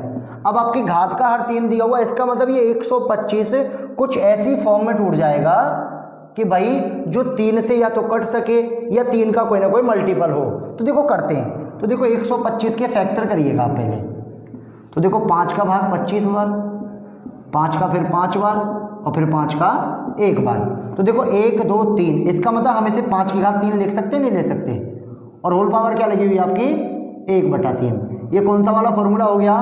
अब आपकी घात का हर 3 दिया हुआ है, इसका मतलब ये 125 कुछ ऐसी फॉर्म में टूट जाएगा कि भाई जो 3 से या तो कट सके या 3 का कोई ना कोई मल्टीपल हो। तो देखो करते हैं, तो देखो 125 के फैक्टर करिएगा आप पहले। तो देखो 5 का भाग 25 बार, 5 का फिर 5 बार और फिर 5 का 1 बार। तो देखो 1 2 3, इसका मतलब हम इसे 5 की घात 3 लिख सकते नहीं ले सकते, और होल पावर क्या लगी हुई है आपकी 1/3। ये कौन सा वाला फॉर्मूला हो गया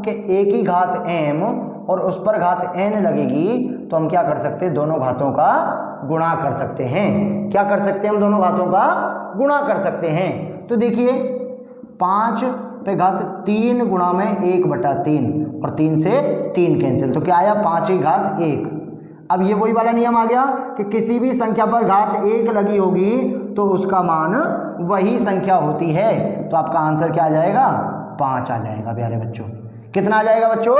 कि a की घात m और उस पर घात n लगेगी, तो हम क्या कर सकते हैं, दोनों घातों का गुणा कर सकते हैं। क्या कर सकते हैं, हम दोनों घातों का गुणा कर सकते हैं। तो देखिए 5 पे घात 3 गुणा में 1/3 और 3 से 3 कैंसिल, तो क्या आया 5 की घात 1। अब ये वही वाला नियम आ गया कि किसी भी संख्या पर घात 1 लगी होगी तो उसका मान वही संख्या होती है। तो आपका आंसर क्या आ जाएगा 5 आ जाएगा प्यारे बच्चों। कितना आ जाएगा बच्चों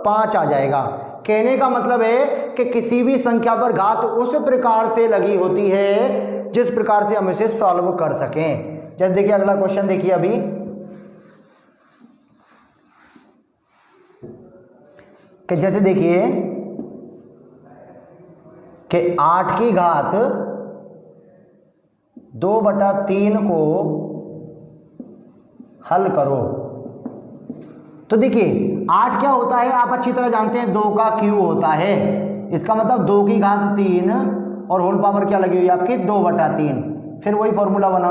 5 आ जाएगा। कहने का मतलब है कि किसी भी संख्या पर घात उस प्रकार से लगी होती है जिस प्रकार से हम इसे सॉल्व कर सकें। जैसे देखिए अगला क्वेश्चन देखिए अभी कि जैसे देखिए कि 8 की घात 2/3 को हल करो। तो देखिए 8 क्या होता है आप अच्छी तरह जानते हैं, 2 का क्यूब होता है। इसका मतलब 2 की घात 3 और होल पावर क्या लगी हुई है आपकी 2/3। फिर वही फॉर्मूला बना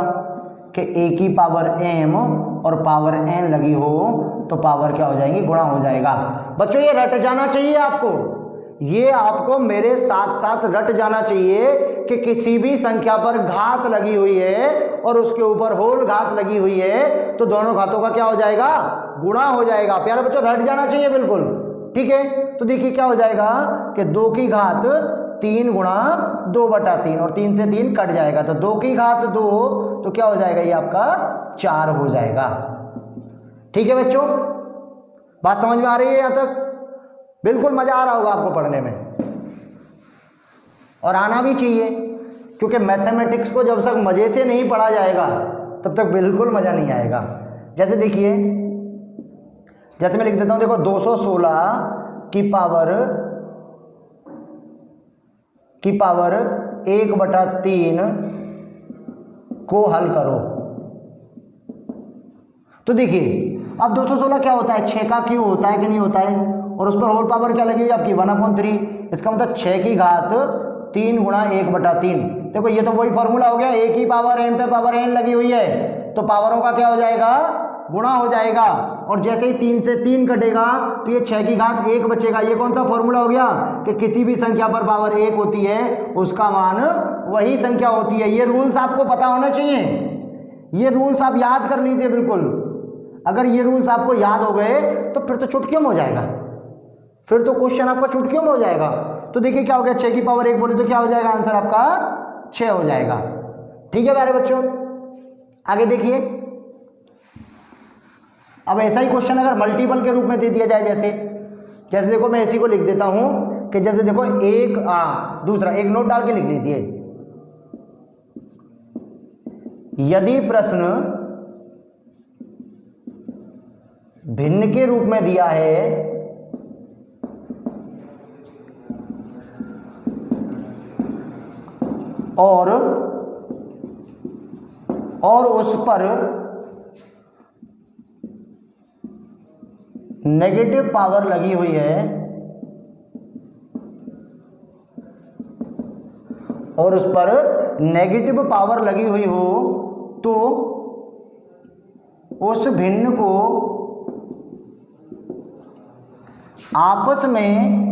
कि a की पावर m और पावर n लगी हो तो पावर क्या हो जाएगी, गुणा हो जाएगा। बच्चों ये रट जाना चाहिए आपको, ये आपको मेरे साथ साथ रट जाना चाहिए कि किसी भी संख्या पर घात लगी हुई है और उसके ऊपर होल घात लगी हुई है तो दोनों घातों का क्या हो जाएगा, गुणा हो जाएगा। प्यारे बच्चों रट जाना चाहिए बिल्कुल। ठीक है, तो देखिए क्या हो जाएगा कि 2 की घात 3 गुणा 2/3 और 3 से 3 कट जाएगा, तो 2 की घात 2 तो क्या हो जाएगा, ये आपका 4 हो जाएगा। ठीक है बच्चों, बात समझ में आ रही है यहाँ तक? बिल्कुल मजा आ रहा होगा आपको पढ़ने में, और आना भी चाहिए, क्योंकि मैथमेटिक्स को जब तक मजे से नहीं पढ़ा जाएगा तब तक बिल्कुल मजा नहीं आएगा। जैसे देखिए, जैसे मैं लिख देता हूं, देखो 216 की पावर 1/3 को हल करो। तो देखिए अब 216 क्या होता है, 6 का क्यूब होता है कि नहीं होता है, और उस पर होल पावर क्या लगी हुई है आपकी 1/3। इसका मतलब 6 की घात 3 गुणा 1/3। देखो ये तो वही फॉर्मूला हो गया, a की पावर m पे पावर n लगी हुई है तो पावरों का क्या हो जाएगा, गुणा हो जाएगा। और जैसे ही 3 से 3 कटेगा तो ये 6 की घात 1 बचेगा। ये कौन सा फॉर्मूला हो गया कि किसी भी संख्या पर पावर 1 होती है उसका मान वही संख्या होती है। ये रूल्स आपको पता होना चाहिए, ये रूल्स आप याद कर लीजिए बिल्कुल। अगर ये रूल्स आपको याद हो गए तो फिर तो चुटकियों में हो जाएगा, फिर तो क्वेश्चन आपका चुटकियों में हो जाएगा। तो देखिए क्या हो गया, 6 की पावर 1 बोले तो क्या हो जाएगा, आंसर आपका 6 हो जाएगा। ठीक है प्यारे बच्चों, आगे देखिए। अब ऐसा ही क्वेश्चन अगर मल्टीपल के रूप में दे दिया जाए, जैसे देखो मैं इसी को लिख देता हूं कि जैसे देखो दूसरा एक नोट डाल के लिख लीजिए। यदि प्रश्न भिन्न के रूप में दिया है और उस पर नेगेटिव पावर लगी हुई है और उस पर नेगेटिव पावर लगी हुई हो तो उस भिन्न को आपस में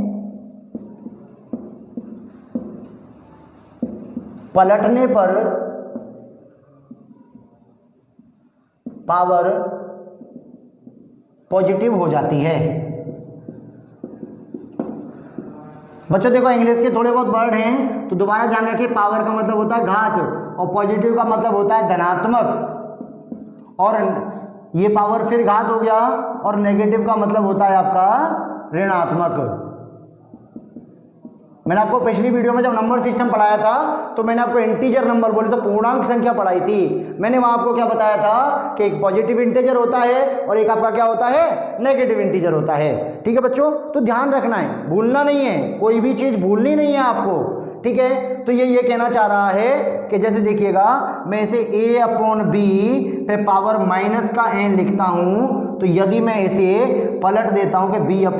पलटने पर पावर पॉजिटिव हो जाती है। बच्चों देखो इंग्लिश के थोड़े बहुत वर्ड हैं तो दोबारा ध्यान रखिए। पावर का मतलब होता है घात और पॉजिटिव का मतलब होता है धनात्मक, और ये पावर फिर घात हो गया और नेगेटिव का मतलब होता है आपका ऋणात्मक। मैंने आपको पिछली वीडियो में जब नंबर सिस्टम पढ़ाया था तो मैंने आपको इंटीजर नंबर बोले तो पूर्णांक संख्या पढ़ाई थी। मैंने वहां आपको क्या बताया था कि एक पॉजिटिव इंटीजर होता है और एक आपका क्या होता है, नेगेटिव इंटीजर होता है। ठीक है बच्चों, तो ध्यान रखना है, भूलना नहीं है, कोई भी चीज भूलनी नहीं है आपको। ठीक है, तो ये कहना चाह रहा है कि जैसे देखिएगा मैं इसे a/b पे पावर माइनस का n लिखता हूं, तो यदि मैं इसे पलट देता हूं कि b/a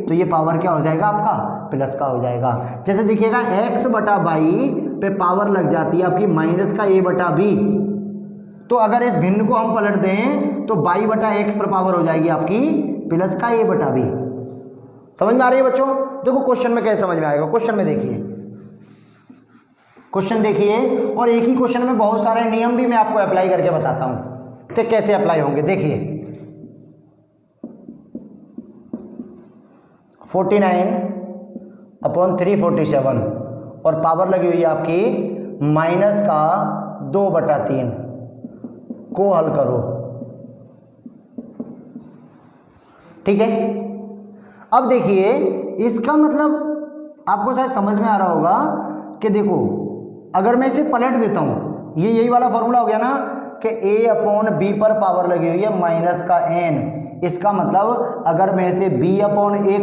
तो ये पावर क्या हो जाएगा आपका प्लस का हो जाएगा। जैसे देखिएगा x/y पे पावर लग जाती है आपकी माइनस का a/b, तो अगर इस भिन्न को हम पलट दें तो y/x पर पावर हो जाएगी आपकी प्लस का a/b। समझ में आ रही है बच्चों? देखो क्वेश्चन में कैसे समझ में आएगा, क्वेश्चन में देखिए, क्वेश्चन देखिए, और एक ही क्वेश्चन में बहुत सारे नियम भी मैं आपको अप्लाई करके बताता हूं कि कैसे अप्लाई होंगे। देखिए 49/347 और पावर लगी हुई है आपकी माइनस का 2/3 को हल करो। ठीक है, अब देखिए इसका मतलब आपको शायद समझ में आ रहा होगा कि देखो अगर मैं इसे पलट देता हूं, ये यही वाला फॉर्मूला हो गया ना कि a/b पर पावर लगी हुई है माइनस का n, इसका मतलब अगर मैं इसे b/a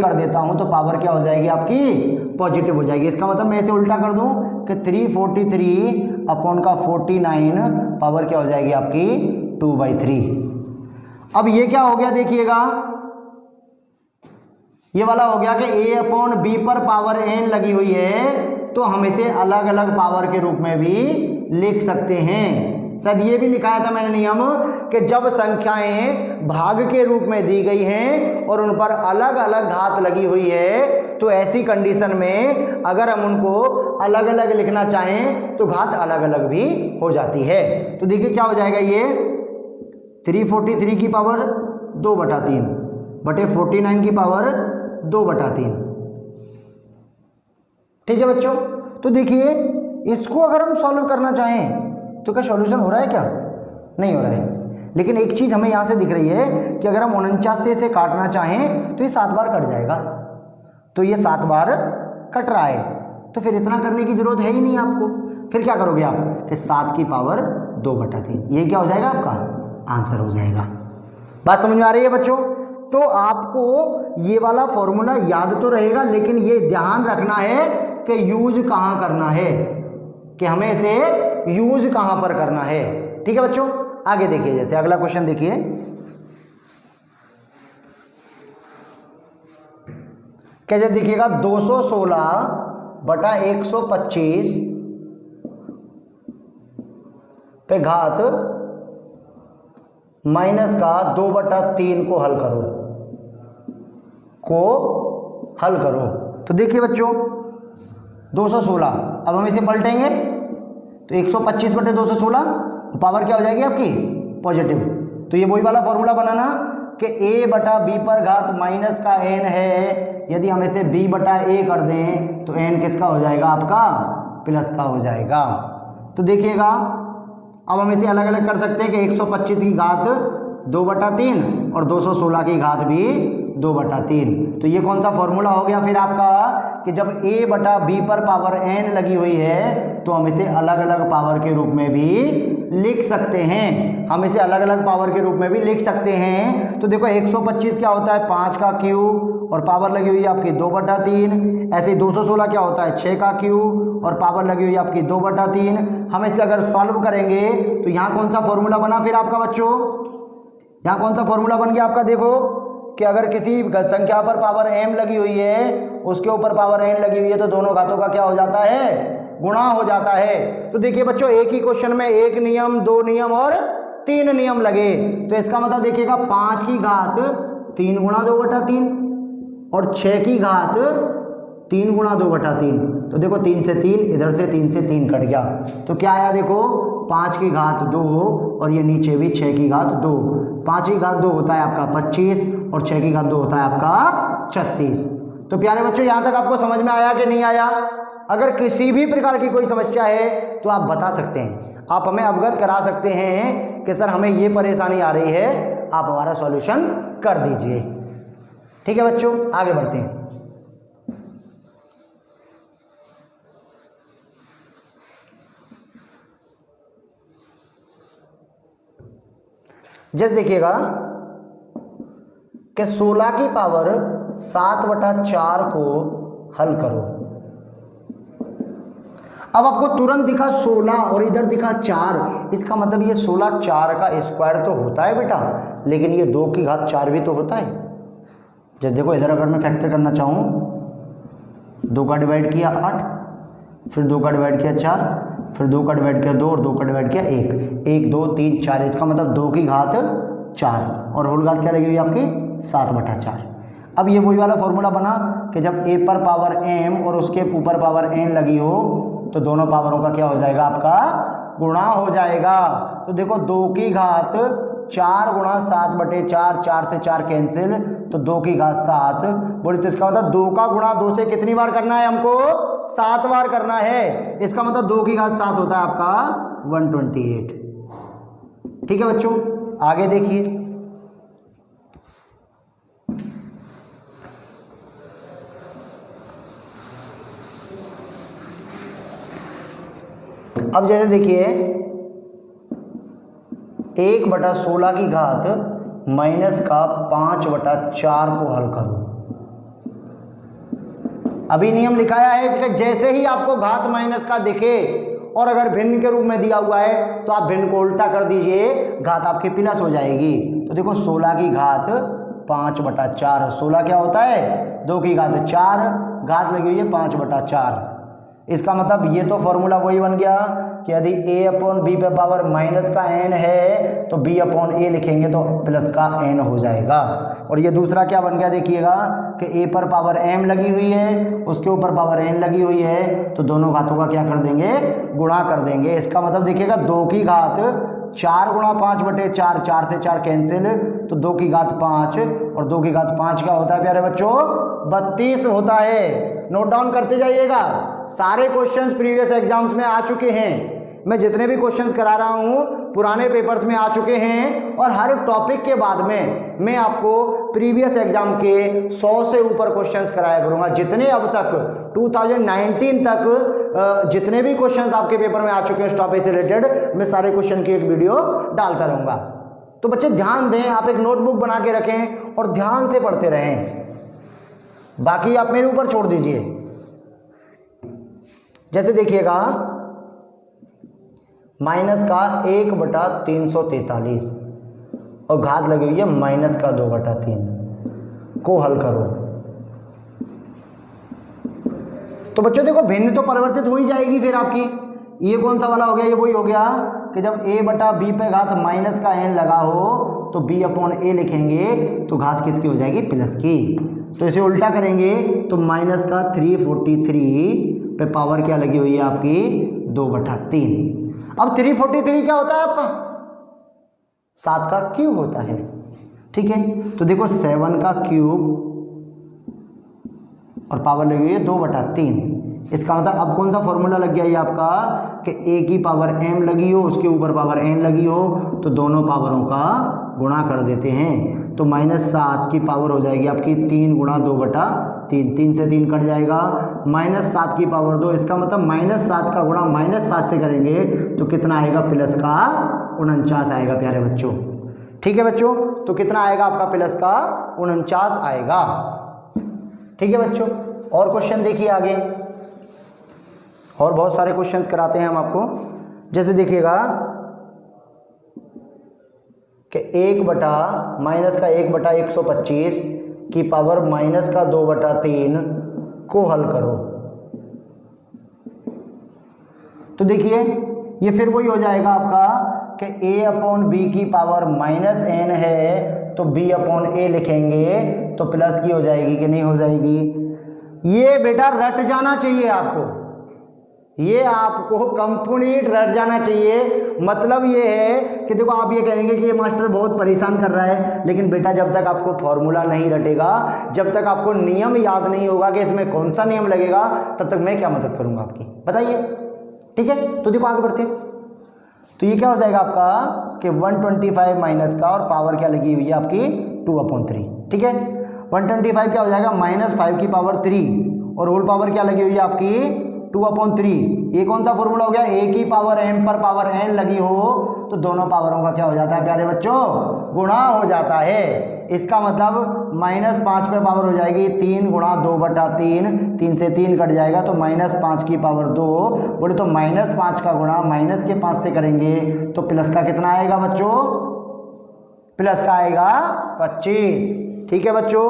कर देता हूं तो पावर क्या हो जाएगी आपकी पॉजिटिव हो जाएगी। इसका मतलब मैं इसे उल्टा कर दूं कि 343/49 पावर क्या हो जाएगी आपकी 2/3। अब ये क्या हो गया देखिएगा, ये वाला हो गया कि a/b पर पावर n लगी हुई है तो हम इसे अलग अलग पावर के रूप में भी लिख सकते हैं। शायद ये भी लिखाया था मैंने नियम कि जब संख्याएं भाग के रूप में दी गई हैं और उन पर अलग अलग घात लगी हुई है तो ऐसी कंडीशन में अगर हम उनको अलग अलग लिखना चाहें तो घात अलग अलग भी हो जाती है। तो देखिए क्या हो जाएगा, ये 343 की पावर 2/3 बटे 49 की पावर 2/3। ठीक है बच्चों, तो देखिए इसको अगर हम सॉल्व करना चाहें तो क्या सॉल्यूशन हो रहा है? क्या नहीं हो रहा है। लेकिन एक चीज हमें यहां से दिख रही है कि अगर हम 49 से काटना चाहें तो ये 7 बार कट जाएगा, तो ये 7 बार कट रहा है, तो फिर इतना करने की जरूरत है ही नहीं आपको। फिर क्या करोगे आप कि 7 की पावर 2/3, ये क्या हो जाएगा आपका आंसर हो जाएगा। बात समझ में आ रही है बच्चों? तो आपको ये वाला फॉर्मूला याद तो रहेगा, लेकिन ये ध्यान रखना है कि यूज कहां करना है, कि हमें इसे यूज कहां पर करना है। ठीक है बच्चों, आगे देखिए, जैसे अगला क्वेश्चन देखिए, कैसे देखिएगा 216/125 पे घात माइनस का 2/3 को हल करो। तो देखिए बच्चों 216, अब हम इसे पलटेंगे तो 125/216 पावर क्या हो जाएगी आपकी पॉजिटिव, तो ये वही वाला फॉर्मूला बना ना कि a बटा b पर घात माइनस का n है, यदि हम इसे b बटा a कर दें तो n किसका हो जाएगा आपका, प्लस का हो जाएगा। तो देखिएगा अब हम इसे अलग अलग कर सकते हैं कि 125 की घात 2/3 और 216 की घात भी 2/3। तो ये कौन सा फॉर्मूला हो गया फिर आपका कि जब a बटा b पर पावर n लगी हुई है तो हम इसे अलग अलग पावर के रूप में भी लिख सकते हैं, हम इसे अलग अलग पावर के रूप में भी लिख सकते हैं। तो देखो 125 क्या होता है 5 का क्यूब और पावर लगी हुई है आपकी 2/3, ऐसे 216 क्या होता है 6 का क्यूब और पावर लगी हुई है आपकी 2/3। हम इसे अगर सॉल्व करेंगे तो यहाँ कौन सा फॉर्मूला बना फिर आपका बच्चों, यहाँ कौन सा फॉर्मूला बन गया आपका, देखो कि अगर किसी संख्या पर पावर m लगी हुई है उसके ऊपर पावर n लगी हुई है तो दोनों घातों का क्या हो जाता है, गुणा हो जाता है। तो देखिए बच्चों एक ही क्वेश्चन में 1 नियम 2 नियम और 3 नियम लगे, तो इसका मतलब देखिएगा 5 की घात 3 गुणा 2/3 और 6 की घात 3 गुणा 2/3। तो देखो 3 से 3 इधर से 3 से 3 कट गया, तो क्या आया देखो 5 की घात 2 और ये नीचे भी 6 की घात 2। 5 की घात 2 होता है आपका 25 और 6 की घात 2 होता है आपका 36। तो प्यारे बच्चों यहाँ तक आपको समझ में आया कि नहीं आया? अगर किसी भी प्रकार की कोई समस्या है तो आप बता सकते हैं, आप हमें अवगत करा सकते हैं कि सर हमें ये परेशानी आ रही है, आप हमारा सॉल्यूशन कर दीजिए। ठीक है बच्चों, आगे बढ़ते हैं। जैसे देखिएगा कि 16 की पावर 7/4 को हल करो। अब आपको तुरंत दिखा 16 और इधर दिखा 4, इसका मतलब ये 16 4 का स्क्वायर तो होता है बेटा, लेकिन ये 2 की घात 4 भी तो होता है। जैसे देखो इधर अगर मैं फैक्टर करना चाहूँ, 2 का डिवाइड किया 8, फिर 2 का डिवाइड किया 4, फिर 2 का डिवाइड किया 2 और 2 का डिवाइड किया 1, 1 2 3 4, इसका मतलब 2 की घात 4 और होल घात क्या लगी हुई आपकी 7/4। अब ये वही वाला फॉर्मूला बना कि जब a पर पावर m और उसके ऊपर पावर n लगी हो तो दोनों पावरों का क्या हो जाएगा आपका, गुणा हो जाएगा। तो देखो 2 की घात 4 गुणा 7/4, 4 से 4 कैंसिल, तो 2 की घात 7 बोले, तो इसका मतलब 2 का गुणा 2 से कितनी बार करना है हमको, 7 बार करना है। इसका मतलब 2 की घात 7 होता है आपका 128। ठीक है बच्चों, आगे देखिए। अब जैसे देखिए 1/16 की घात माइनस का 5/4 को हल करो। अभी नियम लिखाया है कि जैसे ही आपको घात माइनस का दिखे और अगर भिन्न के रूप में दिया हुआ है तो आप भिन्न को उल्टा कर दीजिए, घात आपकी प्लस हो जाएगी। तो देखो 16 की घात 5/4, 16 क्या होता है 2 की घात 4, घात लगी हुई है 5/4। इसका मतलब ये तो फॉर्मूला वही बन गया कि यदि a/b पे पावर माइनस का n है तो b/a लिखेंगे तो प्लस का n हो जाएगा। और ये दूसरा क्या बन गया देखिएगा कि a पर पावर m लगी हुई है, उसके ऊपर पावर n लगी हुई है, तो दोनों घातों का क्या कर देंगे, गुणा कर देंगे। इसका मतलब देखिएगा 2 की घात 4 गुणा 5/4, 4 से 4 कैंसिल, तो 2 की घात 5 और 2 की घात 5 क्या होता है प्यारे बच्चों, 32 होता है। नोट डाउन करते जाइएगा, सारे क्वेश्चंस प्रीवियस एग्जाम्स में आ चुके हैं। मैं जितने भी क्वेश्चंस करा रहा हूं पुराने पेपर्स में आ चुके हैं, और हर टॉपिक के बाद में मैं आपको प्रीवियस एग्जाम के 100 से ऊपर क्वेश्चंस कराया करूंगा। जितने अब तक 2019 तक जितने भी क्वेश्चंस आपके पेपर में आ चुके हैं इस टॉपिक से रिलेटेड, मैं सारे क्वेश्चन की एक वीडियो डालता रहूंगा। तो बच्चे ध्यान दें, आप एक नोटबुक बना के रखें और ध्यान से पढ़ते रहें, बाकी आप मेरे ऊपर छोड़ दीजिए। जैसे देखिएगा माइनस का 1/343 और घात लगी हुई है माइनस का 2/3 को हल करो। तो बच्चों देखो भिन्न तो परिवर्तित हो ही जाएगी फिर आपकी। ये कौन सा वाला हो गया, ये वही हो गया कि जब a/b पे घात माइनस का n लगा हो तो b/a लिखेंगे तो घात किसकी हो जाएगी, प्लस की। तो इसे उल्टा करेंगे तो माइनस का 343 पे पावर क्या लगी हुई है आपकी 2/3। अब 343 क्या होता है आपका, 7 का क्यूब होता है। ठीक है, तो देखो 7 का क्यूब और पावर लगी हुई है 2/3। इसका मतलब अब कौन सा फॉर्मूला लग गया ये आपका कि a की पावर m लगी हो उसके ऊपर पावर n लगी हो तो दोनों पावरों का गुणा कर देते हैं। तो -7 की पावर हो जाएगी आपकी 3 गुणा 2/3, 3 से 3 कट जाएगा, -7 की पावर 2। इसका मतलब -7 का गुणा -7 से करेंगे तो कितना आएगा, प्लस का 49 आएगा प्यारे बच्चों। ठीक है बच्चों, तो कितना आएगा आपका, प्लस का 49 आएगा। ठीक है बच्चों, और क्वेश्चन देखिए आगे, और बहुत सारे क्वेश्चंस कराते हैं हम आपको। जैसे देखिएगा कि 1/-1/125 की पावर -2/3 को हल करो। तो देखिए ये फिर वही हो जाएगा आपका कि a/b की पावर -n है तो b/a लिखेंगे तो प्लस की हो जाएगी कि नहीं हो जाएगी। ये बेटा रट जाना चाहिए आपको, ये आपको कंप्लीट रट जाना चाहिए। मतलब ये है कि देखो आप ये कहेंगे कि ये मास्टर बहुत परेशान कर रहा है, लेकिन बेटा जब तक आपको फॉर्मूला नहीं रटेगा, जब तक आपको नियम याद नहीं होगा कि इसमें कौन सा नियम लगेगा, तब तक मैं क्या मदद करूंगा आपकी, बताइए। ठीक है, तो देखो आगे बढ़ते हैं। तो ये क्या हो जाएगा आपका कि 125 माइनस का और पावर क्या लगी हुई है आपकी 2/3। ठीक है, 125 क्या हो जाएगा, -5 की पावर 3 और होल पावर क्या लगी हुई है आपकी 2/3। ये कौन सा फॉर्मूला हो गया, a की पावर m पर पावर n लगी हो तो दोनों पावरों का क्या हो जाता है प्यारे बच्चों, गुणा हो जाता है। इसका मतलब -5 पे पावर हो जाएगी 3 गुणा 2/3, 3 से 3 कट जाएगा तो -5 की पावर 2, बोले तो -5 का गुणा -5 से करेंगे तो प्लस का कितना आएगा बच्चों, प्लस का आएगा 25। ठीक है बच्चों,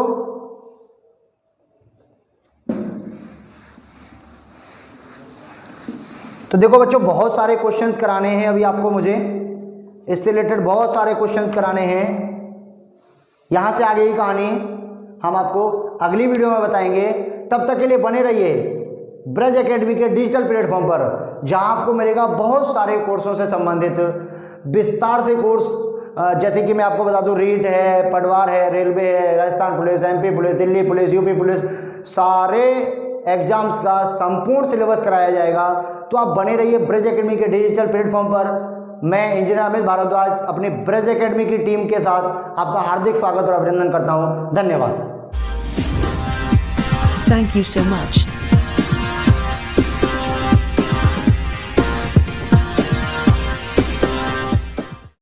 तो देखो बच्चों बहुत सारे क्वेश्चंस कराने हैं अभी आपको, मुझे इससे रिलेटेड बहुत सारे क्वेश्चंस कराने हैं। यहाँ से आगे की कहानी हम आपको अगली वीडियो में बताएंगे। तब तक के लिए बने रहिए ब्रज एकेडमी के डिजिटल प्लेटफॉर्म पर, जहाँ आपको मिलेगा बहुत सारे कोर्सों से संबंधित विस्तार से कोर्स। जैसे कि मैं आपको बता दूं, रीट है, पटवार है, रेलवे है, Rajasthan police, MP police, Delhi police, UP police, सारे एग्जाम्स का संपूर्ण सिलेबस कराया जाएगा। तो आप बने रहिए ब्रज एकेडमी के डिजिटल प्लेटफॉर्म पर। मैं इंजीनियर अमित भारद्वाज अपनी ब्रज एकेडमी की टीम के साथ आपका हार्दिक स्वागत और अभिनंदन करता हूं। धन्यवाद। Thank you so much.